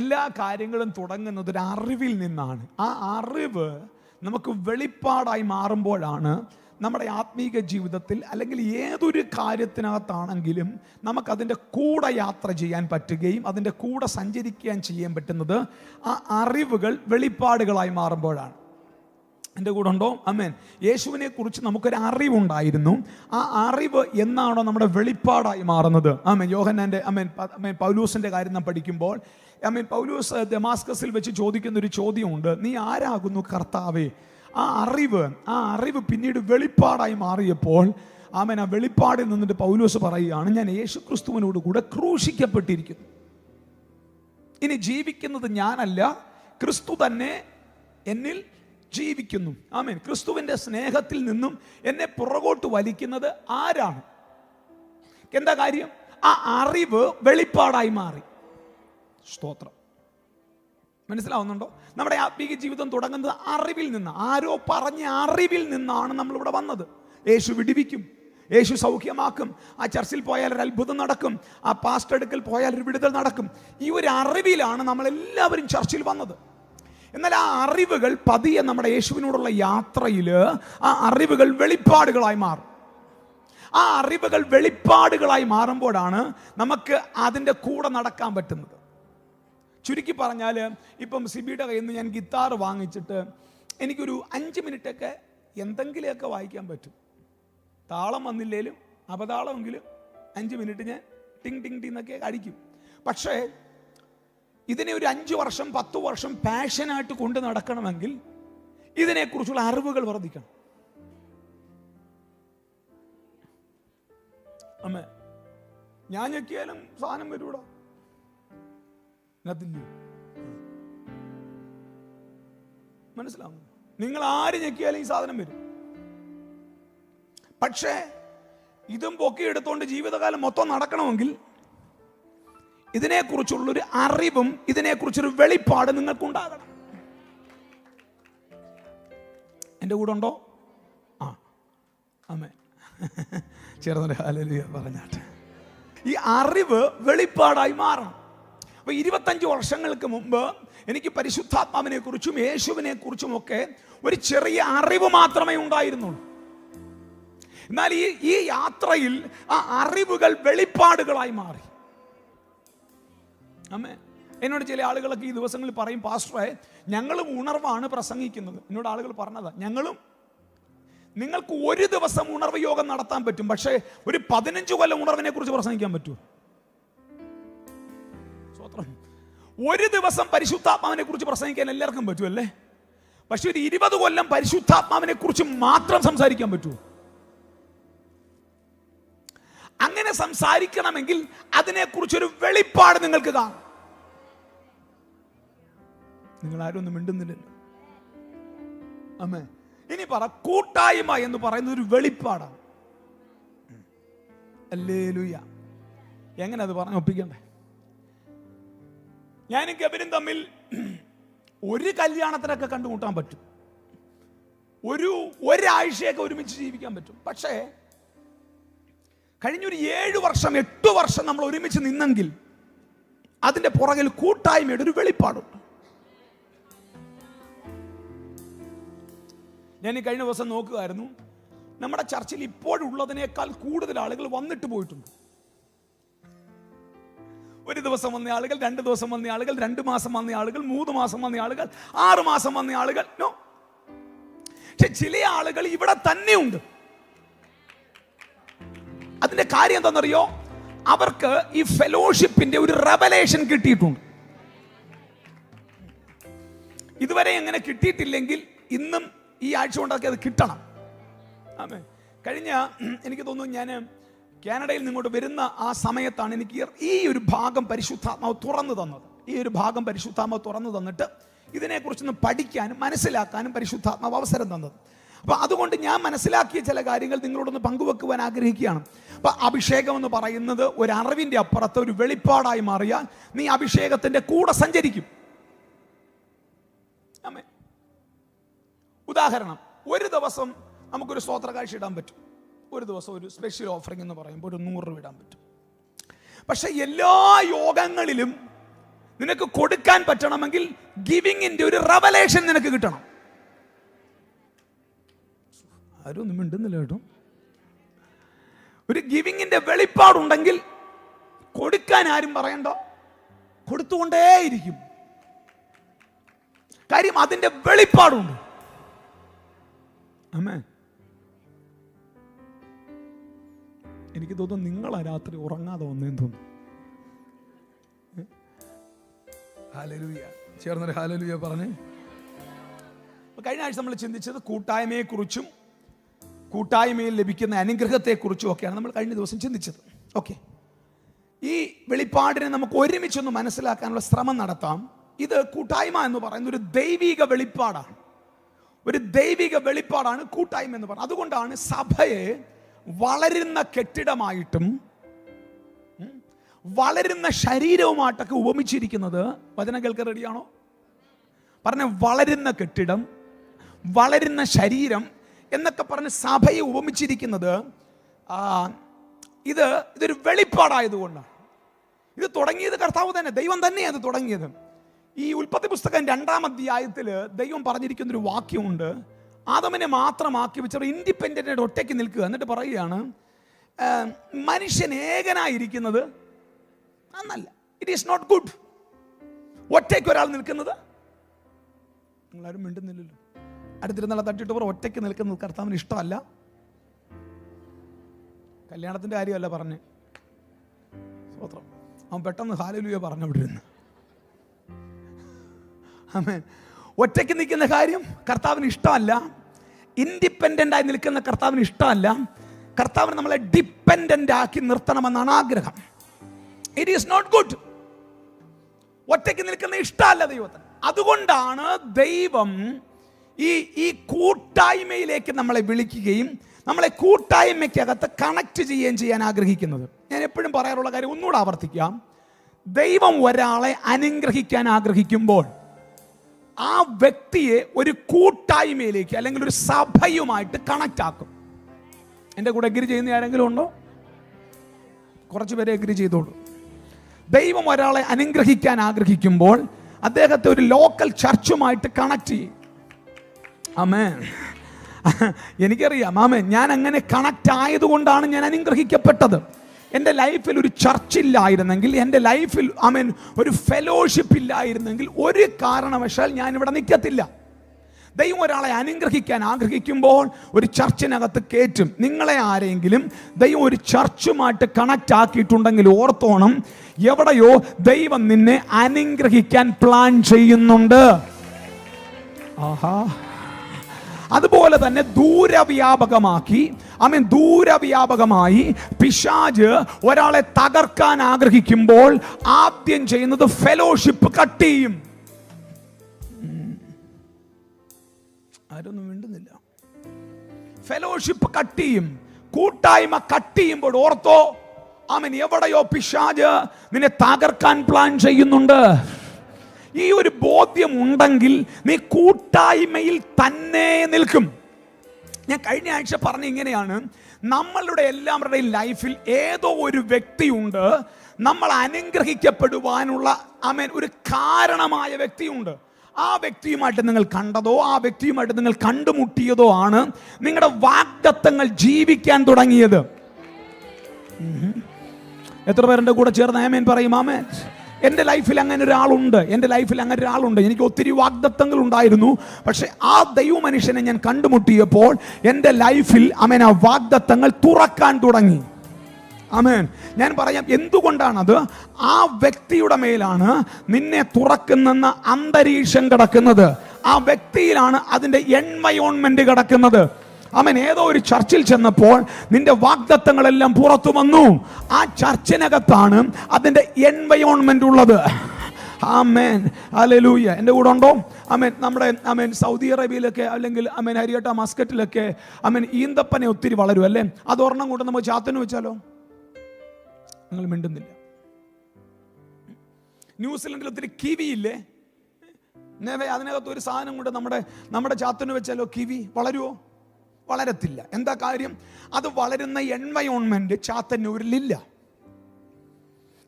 എല്ലാ കാര്യങ്ങളും തുടങ്ങുന്നത് ഒരു അറിവിൽ നിന്നാണ്. ആ അറിവ് നമുക്ക് വെളിപ്പാടായി മാറുമ്പോഴാണ് നമ്മുടെ ആത്മീക ജീവിതത്തിൽ അല്ലെങ്കിൽ ഏതൊരു കാര്യത്തിനകത്താണെങ്കിലും നമുക്കതിൻ്റെ കൂടെ യാത്ര ചെയ്യാൻ പറ്റുകയും അതിൻ്റെ കൂടെ സഞ്ചരിക്കാൻ ചെയ്യാൻ പറ്റുന്നത് ആ അറിവുകൾ വെളിപ്പാടുകളായി മാറുമ്പോഴാണ്. എൻ്റെ കൂടെ ഉണ്ടോ? ആമേൻ. യേശുവിനെ കുറിച്ച് നമുക്കൊരു അറിവുണ്ടായിരുന്നു. ആ അറിവ് എന്നാണോ നമ്മുടെ വെളിപ്പാടായി മാറുന്നത്? ആമേൻ. യോഹന്നാൻ്റെ പൗലൂസിൻ്റെ കാര്യം നാം പഠിക്കുമ്പോൾ പൗലൂസ് ദമാസ്കസിൽ വെച്ച് ചോദിക്കുന്ന ഒരു ചോദ്യമുണ്ട്, നീ ആരാകുന്നു കർത്താവേ? ആ അറിവ് പിന്നീട് വെളിപ്പാടായി മാറിയപ്പോൾ ആ വെളിപ്പാടിൽ നിന്നിട്ട് പൗലോസ് പറയുകയാണ്, ഞാൻ യേശുക്രിസ്തുവിനോട് കൂടെ ക്രൂശിക്കപ്പെട്ടിരിക്കുന്നു. ഇനി ജീവിക്കുന്നത് ഞാനല്ല, ക്രിസ്തു തന്നെ എന്നിൽ ജീവിക്കുന്നു. ആമേൻ. ക്രിസ്തുവിൻ്റെ സ്നേഹത്തിൽ നിന്നും എന്നെ പുറകോട്ട് വലിക്കുന്നത് ആരാണ്? എന്താ കാര്യം? ആ അറിവ് വെളിപ്പാടായി മാറി. സ്തോത്രം. മനസ്സിലാവുന്നുണ്ടോ? നമ്മുടെ ആത്മീക ജീവിതം തുടങ്ങുന്നത് അറിവിൽ നിന്ന്. ആരോ പറഞ്ഞ അറിവിൽ നിന്നാണ് നമ്മളിവിടെ വന്നത്. യേശു വിടുവിക്കും, യേശു സൗഖ്യമാക്കും, ആ ചർച്ചിൽ പോയാൽ ഒരു അത്ഭുതം നടക്കും, ആ പാസ്റ്റർ അടുക്കൽ പോയാൽ ഒരു വിടുതൽ നടക്കും. ഈ ഒരു അറിവിലാണ് നമ്മളെല്ലാവരും ചർച്ചിൽ വന്നത്. എന്നാൽ ആ അറിവുകൾ പതിയെ നമ്മുടെ യേശുവിനോടുള്ള യാത്രയിൽ ആ അറിവുകൾ വെളിപ്പാടുകളായി മാറും. ആ അറിവുകൾ വെളിപ്പാടുകളായി മാറുമ്പോഴാണ് നമുക്ക് അതിൻ്റെ കൂടെ നടക്കാൻ പറ്റുന്നത്. ചുരുക്കി പറഞ്ഞാൽ, ഇപ്പം സിബിയുടെ കയ്യിൽ നിന്ന് ഞാൻ ഗിത്താർ വാങ്ങിച്ചിട്ട് എനിക്കൊരു 5 മിനിറ്റൊക്കെ എന്തെങ്കിലുമൊക്കെ വായിക്കാൻ പറ്റും. താളം വന്നില്ലേലും അപതാളമെങ്കിലും 5 മിനിറ്റ് ഞാൻ ടിങ് ടിങ് ടിങ് എന്നൊക്കെ അടിക്കും. പക്ഷേ ഇതിനെ ഒരു 5 വർഷം 10 വർഷം പാഷനായിട്ട് കൊണ്ട് നടക്കണമെങ്കിൽ ഇതിനെക്കുറിച്ചുള്ള അറിവുകൾ വർദ്ധിക്കണം. അമ്മ ഞാൻ ഞെക്കിയാലും സാധനം വരൂടാ, മനസ്സിലാവുന്നു? നിങ്ങൾ ആര് ഞെക്കിയാലും ഈ സാധനം വരും. പക്ഷേ ഇതും പൊക്കിയെടുത്തോണ്ട് ജീവിതകാലം മൊത്തം നടക്കണമെങ്കിൽ ഇതിനെക്കുറിച്ചുള്ളൊരു അറിവും ഇതിനെക്കുറിച്ചൊരു വെളിപ്പാട് നിങ്ങൾക്കുണ്ടാകണം. എൻ്റെ കൂടെ ഉണ്ടോ? ആ ആമേൻ. ചേർന്നൊരു ഹല്ലേലൂയ പറഞ്ഞാട്ടെ. ഈ അറിവ് വെളിപ്പാടായി മാറണം. അപ്പോൾ 25 വർഷങ്ങൾക്ക് മുമ്പ് എനിക്ക് പരിശുദ്ധാത്മാവിനെ കുറിച്ചും യേശുവിനെ കുറിച്ചും ഒക്കെ ഒരു ചെറിയ അറിവ് മാത്രമേ ഉണ്ടായിരുന്നുള്ളൂ. എന്നാൽ ഈ യാത്രയിൽ ആ അറിവുകൾ വെളിപ്പാടുകളായി മാറി. ആമേൻ. എന്നോട് ചില ആളുകളൊക്കെ ഈ ദിവസങ്ങളിൽ പറയും, പാസ്റ്ററെ ഞങ്ങളും ഉണർവാണ് പ്രസംഗിക്കുന്നത്. എന്നോട് ആളുകൾ പറഞ്ഞതാ, നിങ്ങൾക്ക് ഒരു ദിവസം ഉണർവ് യോഗം നടത്താൻ പറ്റും, പക്ഷേ ഒരു 15 കൊല്ലം ഉണർവിനെ കുറിച്ച് പ്രസംഗിക്കാൻ പറ്റുമോ? ഒരു ദിവസം പരിശുദ്ധാത്മാവിനെ കുറിച്ച് പ്രസംഗിക്കാൻ എല്ലാവർക്കും പറ്റുമല്ലേ? പക്ഷെ ഒരു 20 കൊല്ലം പരിശുദ്ധാത്മാവിനെ കുറിച്ച് മാത്രം സംസാരിക്കാൻ പറ്റുമോ? അങ്ങനെ സംസാരിക്കണമെങ്കിൽ അതിനെക്കുറിച്ചൊരു വെളിപ്പാട് നിങ്ങൾക്ക് കാണും. നിങ്ങൾ ആരും ഒന്നും മിണ്ടുന്നില്ലല്ലോ. അമ്മേ, ഇനി പറ, കൂട്ടായ്മ എന്ന് പറയുന്നത് ഒരു വെളിപ്പാടാണ്. ഹല്ലേലൂയ. എങ്ങനെ അത് പറഞ്ഞ് ഒപ്പിക്കണ്ടേ? ഞാനും കെവിനും തമ്മിൽ ഒരു കല്യാണത്തിനൊക്കെ കണ്ടുമുട്ടാൻ പറ്റും, ഒരാഴ്ചയൊക്കെ ഒരുമിച്ച് ജീവിക്കാൻ പറ്റും. പക്ഷേ കഴിഞ്ഞൊരു 7 വർഷം 8 വർഷം നമ്മൾ ഒരുമിച്ച് നിന്നെങ്കിൽ അതിന്റെ പുറകിൽ കൂട്ടായ്മയുടെ ഒരു വെളിപ്പാടുണ്ട്. ഞാൻ ഈ കഴിഞ്ഞ ദിവസം നോക്കുകയായിരുന്നു, നമ്മുടെ ചർച്ചിൽ ഇപ്പോഴുള്ളതിനേക്കാൾ കൂടുതൽ ആളുകൾ വന്നിട്ട് പോയിട്ടുണ്ട്. ഒരു ദിവസം വന്ന ആളുകൾ, 2 ദിവസം വന്ന ആളുകൾ, 2 മാസം വന്ന ആളുകൾ, 3 മാസം വന്ന ആളുകൾ, 6 മാസം വന്ന ആളുകൾ. പക്ഷെ ചില ആളുകൾ ഇവിടെ തന്നെയുണ്ട്. അതിന്റെ കാര്യം എന്താണെന്നറിയോ? അവർക്ക് ഈ ഫെലോഷിപ്പിന്റെ ഒരു റെവലേഷൻ കിട്ടിയിട്ടുണ്ട്. ഇതുവരെ എങ്ങനെ കിട്ടിയിട്ടില്ലെങ്കിൽ ഇന്നും ഈ ആഴ്ച കൊണ്ടൊക്കെ അത് കിട്ടണം. ആമേൻ. കഴിഞ്ഞ എനിക്ക് തോന്നുന്നു ഞാൻ കാനഡയിൽ നിങ്ങോട്ട് വരുന്ന ആ സമയത്താണ് എനിക്ക് ഈ ഒരു ഭാഗം പരിശുദ്ധാത്മാവ് തുറന്നു തന്നത്. ഈ ഒരു ഭാഗം പരിശുദ്ധാത്മാവ് തുറന്നു തന്നിട്ട് ഇതിനെക്കുറിച്ചൊന്ന് പഠിക്കാനും മനസ്സിലാക്കാനും പരിശുദ്ധാത്മാവ് അവസരം തന്നത്. അപ്പോൾ അതുകൊണ്ട് ഞാൻ മനസ്സിലാക്കിയ ചില കാര്യങ്ങൾ നിങ്ങളോടൊന്ന് പങ്കുവെക്കുവാൻ ആഗ്രഹിക്കുകയാണ്. അപ്പോൾ അഭിഷേകം എന്ന് പറയുന്നത് ഒരു അറിവിൻ്റെ അപ്പുറത്ത് ഒരു വെളിപ്പാടായി മാറിയാൽ നീ അഭിഷേകത്തിൻ്റെ കൂടെ സഞ്ചരിക്കും. ആമേൻ. ഉദാഹരണം, ഒരു ദിവസം നമുക്കൊരു സ്തോത്ര കാഴ്ച ഇടാൻ പറ്റും. ഒരു ദിവസം ഒരു സ്പെഷ്യൽ ഓഫറിംഗ് എന്ന് പറയുമ്പോൾ ഒരു 100 രൂപ ഇടാൻ പറ്റും. പക്ഷെ എല്ലാ യോഗങ്ങളിലും നിനക്ക് കൊടുക്കാൻ പറ്റണമെങ്കിൽ ഗിവിങ്ങിന്റെ ഒരു റെവലേഷൻ നിനക്ക് കിട്ടണം. ആരും ഒന്നും മിണ്ടുന്നില്ല കേട്ടോ. ഒരു ഗിവിങ്ങിന്റെ വെളിപ്പാടുണ്ടെങ്കിൽ കൊടുക്കാൻ ആരും പറയണ്ട, കൊടുത്തുകൊണ്ടേയിരിക്കും. കാര്യം അതിന്റെ വെളിപ്പാടുണ്ട്. ആമേൻ. എനിക്ക് തോന്നുന്നു നിങ്ങളാ രാത്രി ഉറങ്ങാതെ വന്നേന്ന് തോന്നുന്നു. ഹല്ലേലൂയ. ചേർന്നൊരു ഹല്ലേലൂയ പറഞ്ഞേ. കഴിഞ്ഞ ആഴ്ച നമ്മൾ ചിന്തിച്ചത് കൂട്ടായ്മയെക്കുറിച്ചും കൂട്ടായ്മയിൽ ലഭിക്കുന്ന അനുഗ്രഹത്തെക്കുറിച്ചും ഒക്കെയാണ് നമ്മൾ കഴിഞ്ഞ ദിവസം ചിന്തിച്ചത്. ഓക്കെ, ഈ വെളിപ്പാടിനെ നമുക്ക് ഒരുമിച്ചൊന്ന് മനസ്സിലാക്കാനുള്ള ശ്രമം നടത്താം. ഇത് കൂട്ടായ്മ എന്ന് പറയുന്ന ഒരു ദൈവിക വെളിപ്പാടാണ്. ഒരു ദൈവിക വെളിപ്പാടാണ് കൂട്ടായ്മ എന്ന് പറയുന്നത്. അതുകൊണ്ടാണ് സഭയെ വളരുന്ന കെട്ടിടമായിട്ടും വളരുന്ന ശരീരവുമായിട്ടൊക്കെ ഉപമിച്ചിരിക്കുന്നത്. വചനം കേൾക്കാൻ റെഡിയാണോ? പറഞ്ഞ വളരുന്ന കെട്ടിടം, വളരുന്ന ശരീരം എന്നൊക്കെ പറഞ്ഞ് സഭയെ ഉപമിച്ചിരിക്കുന്നത് ഇതൊരു വെളിപ്പാടായതുകൊണ്ടാണ്. ഇത് തുടങ്ങിയത് കർത്താവ് തന്നെ, ദൈവം തന്നെയാണ് അത് തുടങ്ങിയത്. ഈ ഉൽപ്പത്തി പുസ്തകം 2-ാം അധ്യായത്തിൽ ദൈവം പറഞ്ഞിരിക്കുന്നൊരു വാക്യമുണ്ട്. ആദമിനെ മാത്രമാക്കി വെച്ചവർ ഇൻഡിപെൻഡൻ്റ് ഒറ്റയ്ക്ക് നിൽക്കുക. എന്നിട്ട് പറയുകയാണ്, മനുഷ്യൻ ഏകനായിരിക്കുന്നത് നന്നല്ല. It is not good. ഒറ്റയ്ക്ക് ഒരാൾ നിൽക്കുന്നത്, നിങ്ങളാരും മിണ്ടുന്നില്ലല്ലോ. അടുത്തിരുന്നുള്ള തട്ടിട്ട് പറ, ഒറ്റയ്ക്ക് നിൽക്കുന്നത് കർത്താവിന് ഇഷ്ടമല്ല. കല്യാണത്തിന്റെ കാര്യമല്ല പറഞ്ഞ്, സ്തോത്രം. അവൻ പെട്ടെന്ന് ഹല്ലേലൂയ പറഞ്ഞു അവിടെ ഇരുന്ന്. ആമേൻ. ഒറ്റയ്ക്ക് നിൽക്കുന്ന കാര്യം കർത്താവിന് ഇഷ്ടമല്ല. ഇൻഡിപെൻഡൻ്റ് ആയി നിൽക്കുന്ന കർത്താവിന് ഇഷ്ടമല്ല. കർത്താവിന് നമ്മളെ ഡിപ്പെൻഡൻ്റ് ആക്കി നിർത്തണമെന്നാണ് ആഗ്രഹം. It is not good. ഒറ്റയ്ക്ക് നിൽക്കുന്ന ഇഷ്ടമല്ല ദൈവത്തിന്. അതുകൊണ്ടാണ് ദൈവം ഈ കൂട്ടായ്മയിലേക്ക് നമ്മളെ വിളിക്കുകയും നമ്മളെ കൂട്ടായ്മയ്ക്കകത്ത് കണക്ട് ചെയ്യാൻ ആഗ്രഹിക്കുന്നത്. ഞാൻ എപ്പോഴും പറയാറുള്ള കാര്യം ഒന്നുകൂടെ ആവർത്തിക്കാം. ദൈവം ഒരാളെ അനുഗ്രഹിക്കാൻ ആഗ്രഹിക്കുമ്പോൾ ആ വ്യക്തിയെ ഒരു കൂട്ടായ്മയിലേക്ക് അല്ലെങ്കിൽ ഒരു സഭയുമായിട്ട് കണക്ട് ആക്കും. എൻ്റെ കൂടെ എഗ്രി ചെയ്യുന്ന ആരെങ്കിലും ഉണ്ടോ? കുറച്ച് പേരെ എഗ്രി ചെയ്തോളൂ. ദൈവം ഒരാളെ അനുഗ്രഹിക്കാൻ ആഗ്രഹിക്കുമ്പോൾ അദ്ദേഹത്തെ ഒരു ലോക്കൽ ചർച്ചുമായിട്ട് കണക്ട് ചെയ്യും. ആമേൻ. എനിക്കറിയാം. ആമേൻ. ഞാൻ അങ്ങനെ കണക്ട് ആയതുകൊണ്ടാണ് ഞാൻ അനുഗ്രഹിക്കപ്പെട്ടത്. എൻ്റെ ലൈഫിൽ ഒരു ചർച്ചില്ലായിരുന്നെങ്കിൽ, എൻ്റെ ലൈഫിൽ ആമേൻ ഒരു ഫെലോഷിപ്പ് ഇല്ലായിരുന്നെങ്കിൽ ഒരു കാരണവശാൽ ഞാൻ ഇവിടെ നിൽക്കത്തില്ല. ദൈവം ഒരാളെ അനുഗ്രഹിക്കാൻ ആഗ്രഹിക്കുമ്പോൾ ഒരു ചർച്ചിനകത്ത് കയറ്റും. നിങ്ങളെ ആരെങ്കിലും ദൈവം ഒരു ചർച്ചുമായിട്ട് കണക്ട് ആക്കിയിട്ടുണ്ടെങ്കിൽ ഓർത്തോണം, എവിടെയോ ദൈവം നിന്നെ അനുഗ്രഹിക്കാൻ പ്ലാൻ ചെയ്യുന്നുണ്ട്. ആഹാ. അതുപോലെ തന്നെ ദൂരവ്യാപകമായി പിശാച് ഒരാളെ തകർക്കാൻ ആഗ്രഹിക്കുമ്പോൾ ആദ്യം ചെയ്യുന്നത് ഫെലോഷിപ്പ് കട്ട് ചെയ്യും. ആരൊന്നും മിണ്ടുന്നില്ല. ഫെലോഷിപ്പ് കട്ട് ചെയ്യും, കൂട്ടായ്മ കട്ട് ചെയ്യുമ്പോൾ ഓർത്തോ, ആമേൻ, എവിടെയോ പിശാച് നിന്നെ തകർക്കാൻ പ്ലാൻ ചെയ്യുന്നുണ്ട്. ഈ ഒരു ബോധ്യം ഉണ്ടെങ്കിൽ നീ കൂട്ടായ്മയിൽ തന്നെ നിൽക്കും. ഞാൻ കഴിഞ്ഞ ആഴ്ച പറഞ്ഞ ഇങ്ങനെയാണ്, നമ്മളുടെ എല്ലാവരുടെയും ലൈഫിൽ ഏതോ ഒരു വ്യക്തിയുണ്ട്, നമ്മൾ അനുഗ്രഹിക്കപ്പെടുവാനുള്ള ആമേൻ ഒരു കാരണമായ വ്യക്തിയുണ്ട്. ആ വ്യക്തിയുമായിട്ട് നിങ്ങൾ കണ്ടതോ ആ വ്യക്തിയുമായിട്ട് നിങ്ങൾ കണ്ടുമുട്ടിയതോ ആണ് നിങ്ങളുടെ വാഗ്ദത്തങ്ങൾ ജീവിക്കാൻ തുടങ്ങിയത്. എത്ര പേരുടെ കൂടെ ചേർന്ന് ആമേൻ പറയും? ആമേൻ. എൻ്റെ ലൈഫിൽ അങ്ങനെ ഒരാളുണ്ട്. എനിക്ക് ഒത്തിരി വാഗ്ദത്തങ്ങൾ ഉണ്ടായിരുന്നു. പക്ഷെ ആ ദൈവ മനുഷ്യനെ ഞാൻ കണ്ടുമുട്ടിയപ്പോൾ എൻ്റെ ലൈഫിൽ ആമേൻ ആ വാഗ്ദത്തങ്ങൾ തുറക്കാൻ തുടങ്ങി. ആമേൻ. ഞാൻ പറയാം എന്തുകൊണ്ടാണത്. ആ വ്യക്തിയുടെ മേലാണ് നിന്നെ തുറക്കുന്ന അന്തരീക്ഷം കിടക്കുന്നത്. ആ വ്യക്തിയിലാണ് അതിൻ്റെ എൻവയോൺമെന്റ് കിടക്കുന്നത്. ആമേൻ. ഏതോ ഒരു ചർച്ചിൽ ചെന്നപ്പോൾ നിന്റെ വാഗ്ദത്തങ്ങളെല്ലാം പുറത്തു വന്നു. ആ ചർച്ചിനകത്താണ് അതിന്റെ എൻവയോൺമെന്റ് ഉള്ളത്. ആമേൻ. ഹല്ലേലൂയ. എൻ്റെ കൂടെ ഉണ്ടോ? ആമേൻ. നമ്മുടെ ആമേൻ സൗദി അറേബ്യയിലൊക്കെ അല്ലെങ്കിൽ ആമേൻ ഹരിയട്ട മസ്കറ്റിലൊക്കെ ആമേൻ ഈന്തപ്പനെ ഒത്തിരി വളരും അല്ലേ? അതൊരെണ്ണം കൊണ്ട് നമുക്ക് ചാത്തന് വെച്ചാലോ? നിങ്ങൾ മിണ്ടുന്നില്ല. ന്യൂസിലൻഡിൽ ഒത്തിരി കിവി ഇല്ലേ? അതിനകത്ത് ഒരു സാധനം കൊണ്ട് നമ്മുടെ ചാത്തന് വെച്ചാലോ കിവി വളരുമോ? വളരത്തില്ല. എന്താ കാര്യം? അത് വളരുന്ന എൻവയോൺമെന്റ് ചാത്തന്നൂരിലില്ല.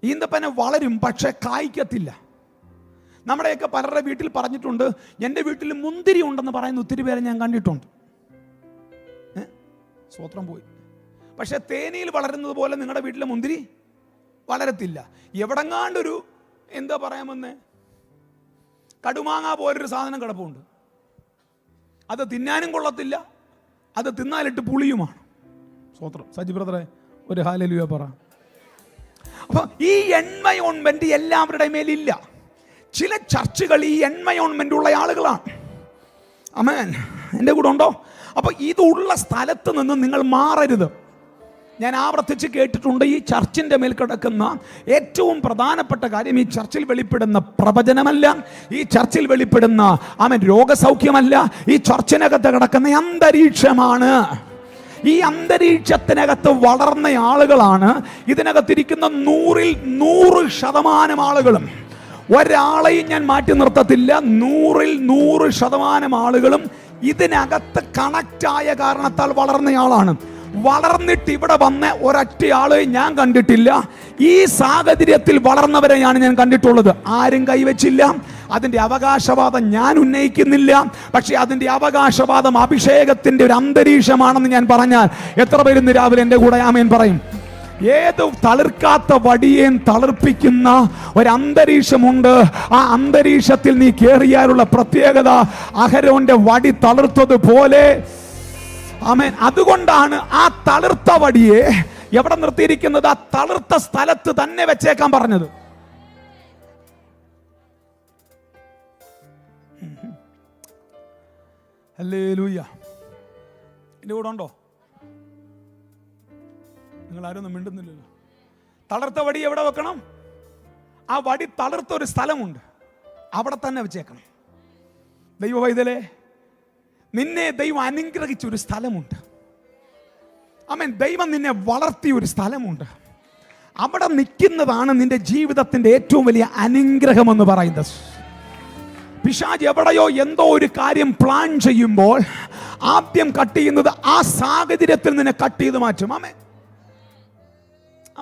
ഈന്തപ്പന വളരും, പക്ഷെ കായ്ക്കത്തില്ല. നമ്മുടെയൊക്കെ പലരുടെ വീട്ടിൽ പറഞ്ഞിട്ടുണ്ട്, എൻ്റെ വീട്ടിൽ മുന്തിരി ഉണ്ടെന്ന് പറയുന്ന ഒത്തിരി പേരെ ഞാൻ കണ്ടിട്ടുണ്ട്. സ്വത്രം പോയി. പക്ഷെ തേനിയിൽ വളരുന്നത് പോലെ നിങ്ങളുടെ വീട്ടിലെ മുന്തിരി വളരത്തില്ല. എവിടെങ്ങാണ്ടൊരു എന്താ പറയാമെന്ന് കടുമാങ്ങ പോലൊരു സാധനം കിടപ്പുണ്ട്. അത് തിന്നാനും കൊള്ളത്തില്ല, അത് തിന്നാലിട്ട് പുളിയുമാണ്. സ്വത്രം. സജി ബ്രദറെ ഒരു ഹല്ലേലൂയ പറ. അപ്പൊ ഈ എൻവയോൺമെന്റ് എല്ലാവരുടെ മേലില്ല. ചില ചർച്ചുകൾ ഈ എൻവയോൺമെന്റ് ഉള്ള ആളുകളാണ്. ആമേൻ. എൻ്റെ കൂടെ ഉണ്ടോ? അപ്പൊ ഇതുള്ള സ്ഥലത്ത് നിന്ന് നിങ്ങൾ മാറരുത്. ഞാൻ ആവർത്തിച്ച് കേട്ടിട്ടുണ്ട്, ഈ ചർച്ചിൻ്റെ മേൽ കിടക്കുന്ന ഏറ്റവും പ്രധാനപ്പെട്ട കാര്യം ഈ ചർച്ചിൽ വെളിപ്പെടുന്ന പ്രവചനമല്ല, ഈ ചർച്ചിൽ വെളിപ്പെടുന്ന രോഗസൗഖ്യമല്ല, ഈ ചർച്ചിനകത്ത് കിടക്കുന്ന അന്തരീക്ഷമാണ്. ഈ അന്തരീക്ഷത്തിനകത്ത് വളർന്ന ആളുകളാണ് ഇതിനകത്തിരിക്കുന്ന 100% ആളുകളും. ഒരാളെയും ഞാൻ മാറ്റി നിർത്തത്തില്ല. 100% ആളുകളും ഇതിനകത്ത് കണക്റ്റായ കാരണത്താൽ വളർന്നയാളാണ്. വളർന്നിട്ട് ഇവിടെ വന്ന ഒരൊറ്റയാളെയും ഞാൻ കണ്ടിട്ടില്ല. ഈ സാഹചര്യത്തിൽ വളർന്നവരെയാണ് ഞാൻ കണ്ടിട്ടുള്ളത്. ആരും കൈവച്ചില്ല. അതിൻ്റെ അവകാശവാദം ഞാൻ ഉന്നയിക്കുന്നില്ല. പക്ഷെ അതിൻ്റെ അവകാശവാദം അഭിഷേകത്തിൻ്റെ ഒരു അന്തരീക്ഷമാണെന്ന് ഞാൻ പറഞ്ഞാൽ എത്ര പേരുന്ന് രാവിലെ എൻ്റെ കൂടെ ആമേൻ പറയും? ഏത് തളിർക്കാത്ത വടിയേയും തളിർപ്പിക്കുന്ന ഒരു അന്തരീക്ഷമുണ്ട്. ആ അന്തരീക്ഷത്തിൽ നീ കയറിയാലുള്ള പ്രത്യേകത അഹരോന്റെ വടി തളിർത്തതുപോലെ. ആമേൻ. അതുകൊണ്ടാണ് ആ തളിർത്ത വടിയെ എവിടെ നിർത്തിയിരിക്കുന്നത്? ആ തളിർത്ത സ്ഥലത്ത് തന്നെ വെച്ചേക്കാൻ പറഞ്ഞത്. ഹല്ലേലൂയ. എൻ്റെ കൂടെ ഉണ്ടോ? നിങ്ങൾ ആരൊന്നും മിണ്ടുന്നില്ലല്ലോ. തളർത്ത വടി എവിടെ വെക്കണം? ആ വടി തളർത്ത ഒരു സ്ഥലമുണ്ട്, അവിടെ തന്നെ വെച്ചേക്കണം. ദൈവവൈതലേ, നിന്നെ ദൈവം അനുഗ്രഹിച്ചൊരു സ്ഥലമുണ്ട്. ആമേൻ. ദൈവം നിന്നെ വളർത്തിയ ഒരു സ്ഥലമുണ്ട്. അവിടെ നിൽക്കുന്നതാണ് നിന്റെ ജീവിതത്തിന്റെ ഏറ്റവും വലിയ അനുഗ്രഹം എന്ന് പറയുന്നത്. പിശാച് എവിടെയോ എന്തോ ഒരു കാര്യം പ്ലാൻ ചെയ്യുമ്പോൾ ആദ്യം കട്ട് ചെയ്യുന്നത് ആ സാഹചര്യത്തിൽ നിന്നെ കട്ട് ചെയ്ത് മാറ്റും. ആമേൻ.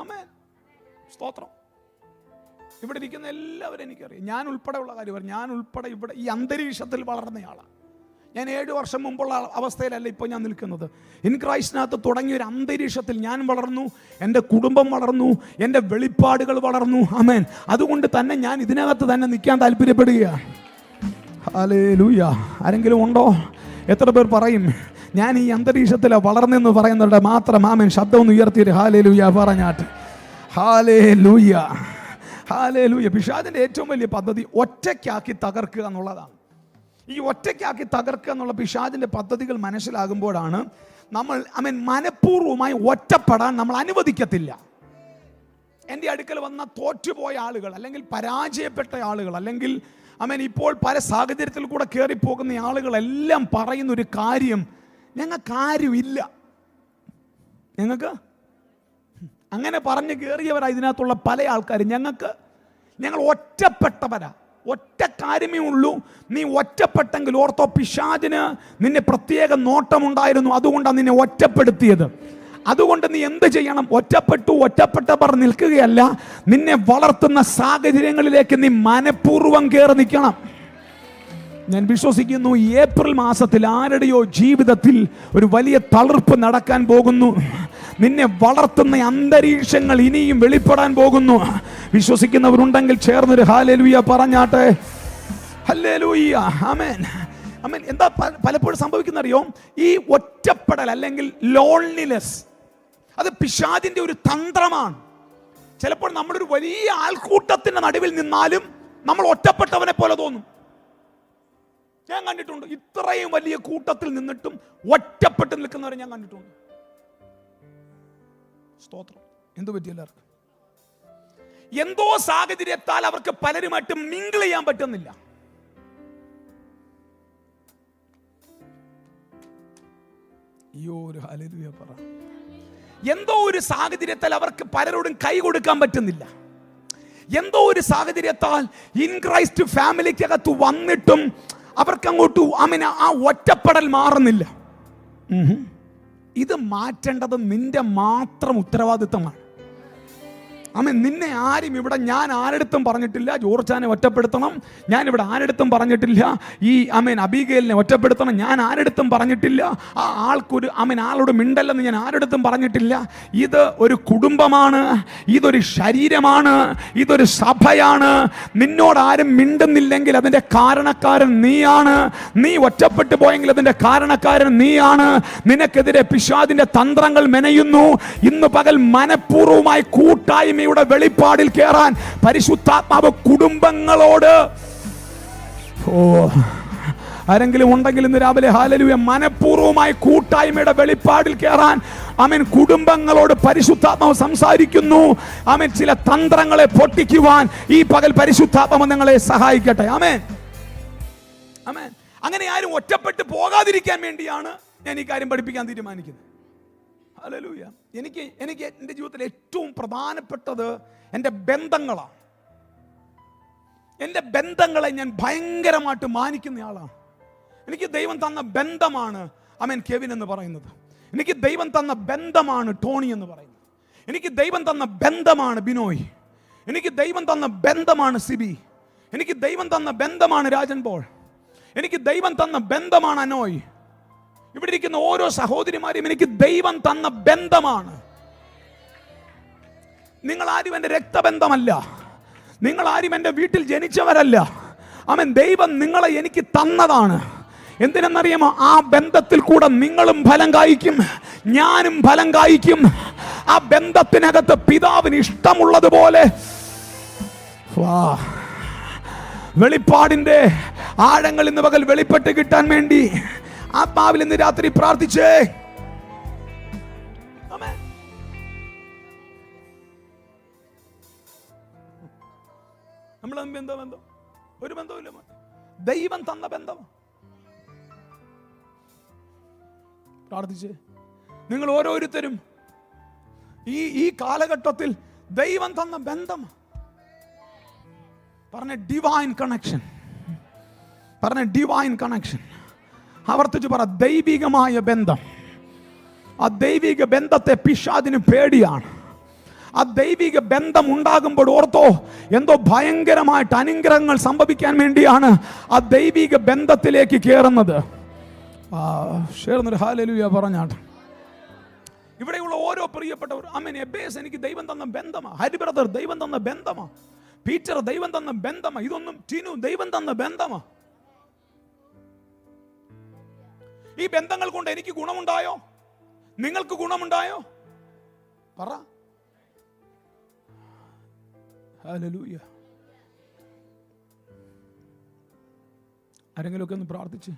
ആമേൻ. സ്തോത്രം. ഇവിടെ ഇരിക്കുന്ന എല്ലാവരും എനിക്കറിയാം. ഞാൻ ഉൾപ്പെടെയുള്ള കാര്യം, ഞാൻ ഉൾപ്പെടെ ഇവിടെ ഈ അന്തരീക്ഷത്തിൽ വളർന്നയാളാണ്. ഞാൻ 7 വർഷം മുമ്പുള്ള അവസ്ഥയിലല്ല ഇപ്പോൾ ഞാൻ നിൽക്കുന്നത്. ഇൻ ക്രൈസ്റ്റിനകത്ത് തുടങ്ങിയൊരു അന്തരീക്ഷത്തിൽ ഞാൻ വളർന്നു, എൻ്റെ കുടുംബം വളർന്നു, എൻ്റെ വെളിപ്പാടുകൾ വളർന്നു. ആമേൻ. അതുകൊണ്ട് തന്നെ ഞാൻ ഇതിനകത്ത് തന്നെ നിൽക്കാൻ താല്പര്യപ്പെടുകയാണ്. ഹല്ലേലൂയ. ആരെങ്കിലും ഉണ്ടോ? എത്ര പേർ പറയും ഞാൻ ഈ അന്തരീക്ഷത്തിലാണ് വളർന്നെന്ന് പറയുന്നവരുടെ മാത്രം ആമേൻ ശബ്ദം ഒന്ന് ഉയർത്തിയിട്ട് ഹല്ലേലൂയ പറഞ്ഞാട്ട്. ഹല്ലേലൂയ. ഹല്ലേലൂയ. പിശാചിൻ്റെ ഏറ്റവും വലിയ പദ്ധതി ഒറ്റയ്ക്കാക്കി തകർക്കുക എന്നുള്ളതാണ്. ഈ ഒറ്റയ്ക്കാക്കി തകർക്കുക എന്നുള്ള പിശാചിൻ്റെ പദ്ധതികൾ മനസ്സിലാകുമ്പോഴാണ് നമ്മൾ മനഃപൂർവ്വമായി ഒറ്റപ്പെടാൻ നമ്മൾ അനുവദിക്കത്തില്ല. എൻ്റെ അടുക്കൽ വന്ന തോറ്റുപോയ ആളുകൾ, അല്ലെങ്കിൽ പരാജയപ്പെട്ട ആളുകൾ, അല്ലെങ്കിൽ ഇപ്പോൾ പല സാഹചര്യത്തിൽ കൂടെ കയറിപ്പോകുന്ന ആളുകളെല്ലാം പറയുന്നൊരു കാര്യം, ഞങ്ങൾക്ക് ആരുമില്ല. ഞങ്ങൾക്ക് അങ്ങനെ പറഞ്ഞ് കയറിയവരാ ഇതിനകത്തുള്ള പല ആൾക്കാരും. ഞങ്ങൾ ഒറ്റപ്പെട്ടവരാ. ഒറ്റ കാര്യമേ ഉള്ളൂ, നീ ഒറ്റപ്പെട്ടെങ്കിൽ ഓർത്തോ, പിശാചിന് നിന്നെ പ്രത്യേക നോട്ടമുണ്ടായിരുന്നു. അതുകൊണ്ടാണ് നിന്നെ ഒറ്റപ്പെടുത്തിയത്. അതുകൊണ്ട് നീ എന്ത് ചെയ്യണം? ഒറ്റപ്പെട്ടവർ നിൽക്കുകയല്ല, നിന്നെ വളർത്തുന്ന സാഹചര്യങ്ങളിലേക്ക് നീ മനഃപൂർവ്വം കയറി നിൽക്കണം. ഞാൻ വിശ്വസിക്കുന്നു ഏപ്രിൽ മാസത്തിൽ ആരുടെയോ ജീവിതത്തിൽ ഒരു വലിയ തളിർപ്പ് നടക്കാൻ പോകുന്നു. നിന്നെ വളർത്തുന്ന അന്തരീക്ഷങ്ങൾ ഇനിയും വെളിപ്പെടാൻ പോകുന്നു. വിശ്വസിക്കുന്നവരുണ്ടെങ്കിൽ ചേർന്നൊരു ഹല്ലേലൂയ പറഞ്ഞാട്ടെ. ഹല്ലേലൂയ. ആമേൻ. ആമേൻ. എന്താ പലപ്പോഴും സംഭവിക്കുന്ന അറിയോ? ഈ ഒറ്റപ്പെടൽ അല്ലെങ്കിൽ ലോൺലിനെസ്, അത് പിശാചിന്റെ ഒരു തന്ത്രമാണ്. ചിലപ്പോൾ നമ്മളൊരു വലിയ ആൾക്കൂട്ടത്തിന്റെ നടുവിൽ നിന്നാലും നമ്മൾ ഒറ്റപ്പെട്ടവനെ പോലെ തോന്നും. ഞാൻ കണ്ടിട്ടുണ്ട്, ഇത്രയും വലിയ കൂട്ടത്തിൽ നിന്നിട്ടും ഒറ്റപ്പെട്ട് നിൽക്കുന്നവരെ ഞാൻ കണ്ടിട്ടുണ്ട്. സ്തോത്രം. എന്തു പറ്റി എല്ലാവർക്കും? എന്തോ സാഹചര്യത്താൽ അവർക്ക് പലരുമായിട്ട് മിങ്കിൾ ചെയ്യാൻ പറ്റുന്നില്ല. ഒരു ഹല്ലേലൂയ പറ. എന്തോ ഒരു സാഹചര്യത്താൽ അവർക്ക് പലരോടും കൈ കൊടുക്കാൻ പറ്റുന്നില്ല. എന്തോ ഒരു സാഹചര്യത്താൽ ഇൻ ക്രൈസ്റ്റ് ഫാമിലിക്കകത്ത് വന്നിട്ടും അവർക്ക് അങ്ങോട്ട് ആ ഒറ്റപ്പെടൽ മാറുന്നില്ല. ഇത് മാറ്റേണ്ടത് നിന്റെ മാത്രം ഉത്തരവാദിത്തമാണ്. ആമേൻ. നിന്നെ ആരും ഇവിടെ ഞാൻ ആരെടുത്തും പറഞ്ഞിട്ടില്ല ജോർജാനെ ഒറ്റപ്പെടുത്തണം, ഞാനിവിടെ ആരെടുത്തും പറഞ്ഞിട്ടില്ല ഈ ആമേൻ അബീഗേലിനെ ഒറ്റപ്പെടുത്തണം, ഞാൻ ആരെടുത്തും പറഞ്ഞിട്ടില്ല ആ ആൾക്കൊരു ആളോട് മിണ്ടല്ലെന്ന് ഞാൻ ആരെടുത്തും പറഞ്ഞിട്ടില്ല. ഇത് ഒരു കുടുംബമാണ്, ഇതൊരു ശരീരമാണ്, ഇതൊരു സഭയാണ്. നിന്നോട് ആരും മിണ്ടുന്നില്ലെങ്കിൽ അതിൻ്റെ കാരണക്കാരൻ നീയാണ്. നീ ഒറ്റപ്പെട്ടു പോയെങ്കിൽ അതിൻ്റെ കാരണക്കാരൻ നീയാണ്. നിനക്കെതിരെ പിശാചിന്റെ തന്ത്രങ്ങൾ മെനയുന്നു. ഇന്ന് പകൽ മനഃപൂർവ്വമായി കൂട്ടായ്മ വെളിപ്പാടിൽ കയറാൻ പരിശുദ്ധാത്മാവ് കുടുംബങ്ങളോട് ആരെങ്കിലും ഉണ്ടെങ്കിൽ ഇന്ന് രാവിലെ ഹല്ലേലൂയ മനഃപൂർവ്വമായി കൂട്ടായ്മയുടെ വെളിപ്പാടിൽ കയറാൻ ആമേൻ കുടുംബങ്ങളോട് പരിശുദ്ധാത്മാവ് സംസാരിക്കുന്നു. ആമേൻ ചില തന്ത്രങ്ങളെ പൊട്ടിക്കുവാൻ ഈ പകൽ പരിശുദ്ധാത്മാവ് നിങ്ങളെ സഹായിക്കട്ടെ. ആമേൻ ആമേൻ. അങ്ങനെ ആരും ഒറ്റപ്പെട്ട് പോകാതിരിക്കാൻ വേണ്ടിയാണ് ഞാൻ ഈ കാര്യം പഠിപ്പിക്കാൻ തീരുമാനിക്കുന്നത്. ഹല്ലേലൂയ. എനിക്ക് എൻ്റെ ജീവിതത്തിൽ ഏറ്റവും പ്രധാനപ്പെട്ടത് എൻ്റെ ബന്ധങ്ങളാണ്. എൻ്റെ ബന്ധങ്ങളെ ഞാൻ ഭയങ്കരമായിട്ട് മാനിക്കുന്ന ആളാണ്. എനിക്ക് ദൈവം തന്ന ബന്ധമാണ് ആമേൻ കെവിൻ എന്ന് പറയുന്നത്. എനിക്ക് ദൈവം തന്ന ബന്ധമാണ് ടോണി എന്ന് പറയുന്നത്. എനിക്ക് ദൈവം തന്ന ബന്ധമാണ് ബിനോയ്. എനിക്ക് ദൈവം തന്ന ബന്ധമാണ് സിബി. എനിക്ക് ദൈവം തന്ന ബന്ധമാണ് രാജൻ പോൾ. എനിക്ക് ദൈവം തന്ന ബന്ധമാണ് അനോയ്. ഇവിടെ ഇരിക്കുന്ന ഓരോ സഹോദരിമാരെയും എനിക്ക് ദൈവം തന്ന ബന്ധമാണ്. നിങ്ങളാരും എൻ്റെ രക്തബന്ധമല്ല, നിങ്ങളാരും എൻ്റെ വീട്ടിൽ ജനിച്ചവരല്ല. ആമേൻ. ദൈവം നിങ്ങളെ എനിക്ക് തന്നതാണ്. എന്തിനെന്നറിയാമോ? ആ ബന്ധത്തിൽ കൂടെ നിങ്ങളും ഫലം കായ്ക്കും, ഞാനും ഫലം കായ്ക്കും. ആ ബന്ധത്തിനകത്ത് പിതാവിന് ഇഷ്ടമുള്ളതുപോലെ വെളിപ്പാടിന്റെ ആഴങ്ങൾ ഇന്ന് പകൽ വെളിപ്പെട്ട് കിട്ടാൻ വേണ്ടി ആത്മാവിൽ ഇന്ന് രാത്രി പ്രാർത്ഥിച്ചേ. നമ്മൾ എന്താ ബന്ധം? ഒരു ബന്ധവുമില്ല. ദൈവം തന്ന ബന്ധം. പ്രാർത്ഥിച്ചേ. നിങ്ങൾ ഓരോരുത്തരും ഈ കാലഘട്ടത്തിൽ ദൈവം തന്ന ബന്ധം പറഞ്ഞ ഡിവൈൻ കണക്ഷൻ, പറഞ്ഞ ഡിവൈൻ കണക്ഷൻ. ആവർത്തിച്ച് പറ, ദൈവികമായ ബന്ധം. ആ ദൈവിക ബന്ധത്തെ പിശാചിന് പേടിയാണ്. ആ ദൈവിക ബന്ധം ഉണ്ടാകുമ്പോൾ ഓർത്തോ, എന്തോ ഭയങ്കരമായിട്ട് അനുഗ്രഹങ്ങൾ സംഭവിക്കാൻ വേണ്ടിയാണ് ആ ദൈവിക ബന്ധത്തിലേക്ക് കയറുന്നത്. ഹല്ലേലൂയ പറഞ്ഞാട്ട്. ഇവിടെയുള്ള ഓരോ പ്രിയപ്പെട്ടവർ ആമേൻ. എബേസ് എനിക്ക് ദൈവം തന്ന ബന്ധമാ. ഹരി ബ്രദർ ദൈവം തന്ന ബന്ധമാ. പീറ്റർ ദൈവം തന്ന ബന്ധമാ. ഇതൊന്നും ടിനു ദൈവം തന്ന ബന്ധമാ. ഈ ബന്ധങ്ങൾ കൊണ്ട് എനിക്ക് ഗുണമുണ്ടായോ? നിങ്ങൾക്ക് ഗുണമുണ്ടായോ? പറ. ഹല്ലേലൂയ. ആരെങ്കിലും ഒക്കെ ഒന്ന് പ്രാർത്ഥിച്ച്.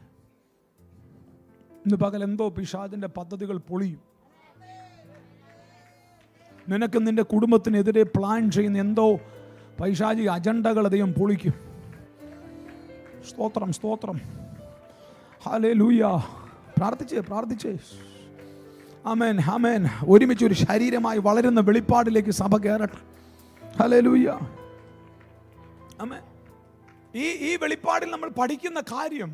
ഇന്ന് പകൽ എന്തോ പിശാചിന്റെ പദ്ധതികൾ പൊളിയും. നിനക്ക് നിന്റെ കുടുംബത്തിനെതിരെ പ്ലാൻ ചെയ്യുന്ന എന്തോ പൈശാചിക അജണ്ടകൾ ദൈവം പൊളിക്കും. സ്തോത്രം സ്തോത്രം. ഹല്ലേലൂയ. പ്രാർത്ഥിച്ചേ. ആമേൻ ആമേൻ. ഒരുമിച്ച് ഒരു ശരീരമായി വളരുന്ന വെളിപ്പാടിലേക്ക് സഭ കയറട്ടെ. ഹല്ലേലൂയ. ആമേൻ. ഈ വെളിപ്പാടിൽ നമ്മൾ പഠിക്കുന്ന കാര്യം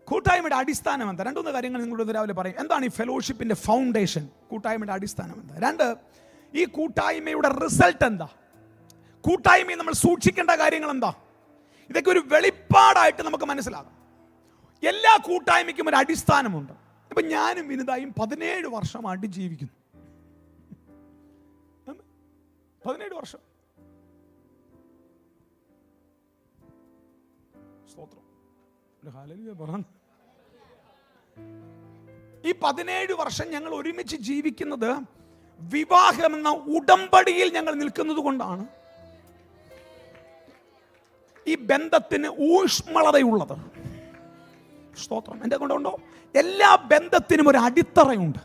കൂട്ടായ്മയുടെ അടിസ്ഥാനം എന്താ? രണ്ടു കാര്യങ്ങൾ നിങ്ങളോട് രാവിലെ പറയും. എന്താണ് ഈ ഫെലോഷിപ്പിന്റെ ഫൗണ്ടേഷൻ? കൂട്ടായ്മയുടെ അടിസ്ഥാനം എന്താ? രണ്ട്, ഈ കൂട്ടായ്മയുടെ റിസൾട്ട് എന്താ? കൂട്ടായ്മയിൽ നമ്മൾ സൂക്ഷിക്കേണ്ട കാര്യങ്ങൾ എന്താ? ഇതൊക്കെ ഒരു വെളിപ്പാടായിട്ട് നമുക്ക് മനസ്സിലാകും. എല്ലാ കൂട്ടായ്മയ്ക്കും ഒരു അടിസ്ഥാനമുണ്ട്. ഇപ്പൊ ഞാനും വിനിതായും 17 വർഷമായിട്ട് ജീവിക്കുന്നു. 17 വർഷം. സ്തോത്രം. ഈ 17 വർഷം ഞങ്ങൾ ഒരുമിച്ച് ജീവിക്കുന്നത് വിവാഹം എന്ന ഉടമ്പടിയിൽ ഞങ്ങൾ നിൽക്കുന്നത് കൊണ്ടാണ് ഈ ബന്ധത്തിന് ഊഷ്മളതയുള്ളത്. സ്തോത്രം. എൻ്റെ കൊണ്ടുണ്ടോ? എല്ലാ ബന്ധത്തിനും ഒരു അടിത്തറയുണ്ട്.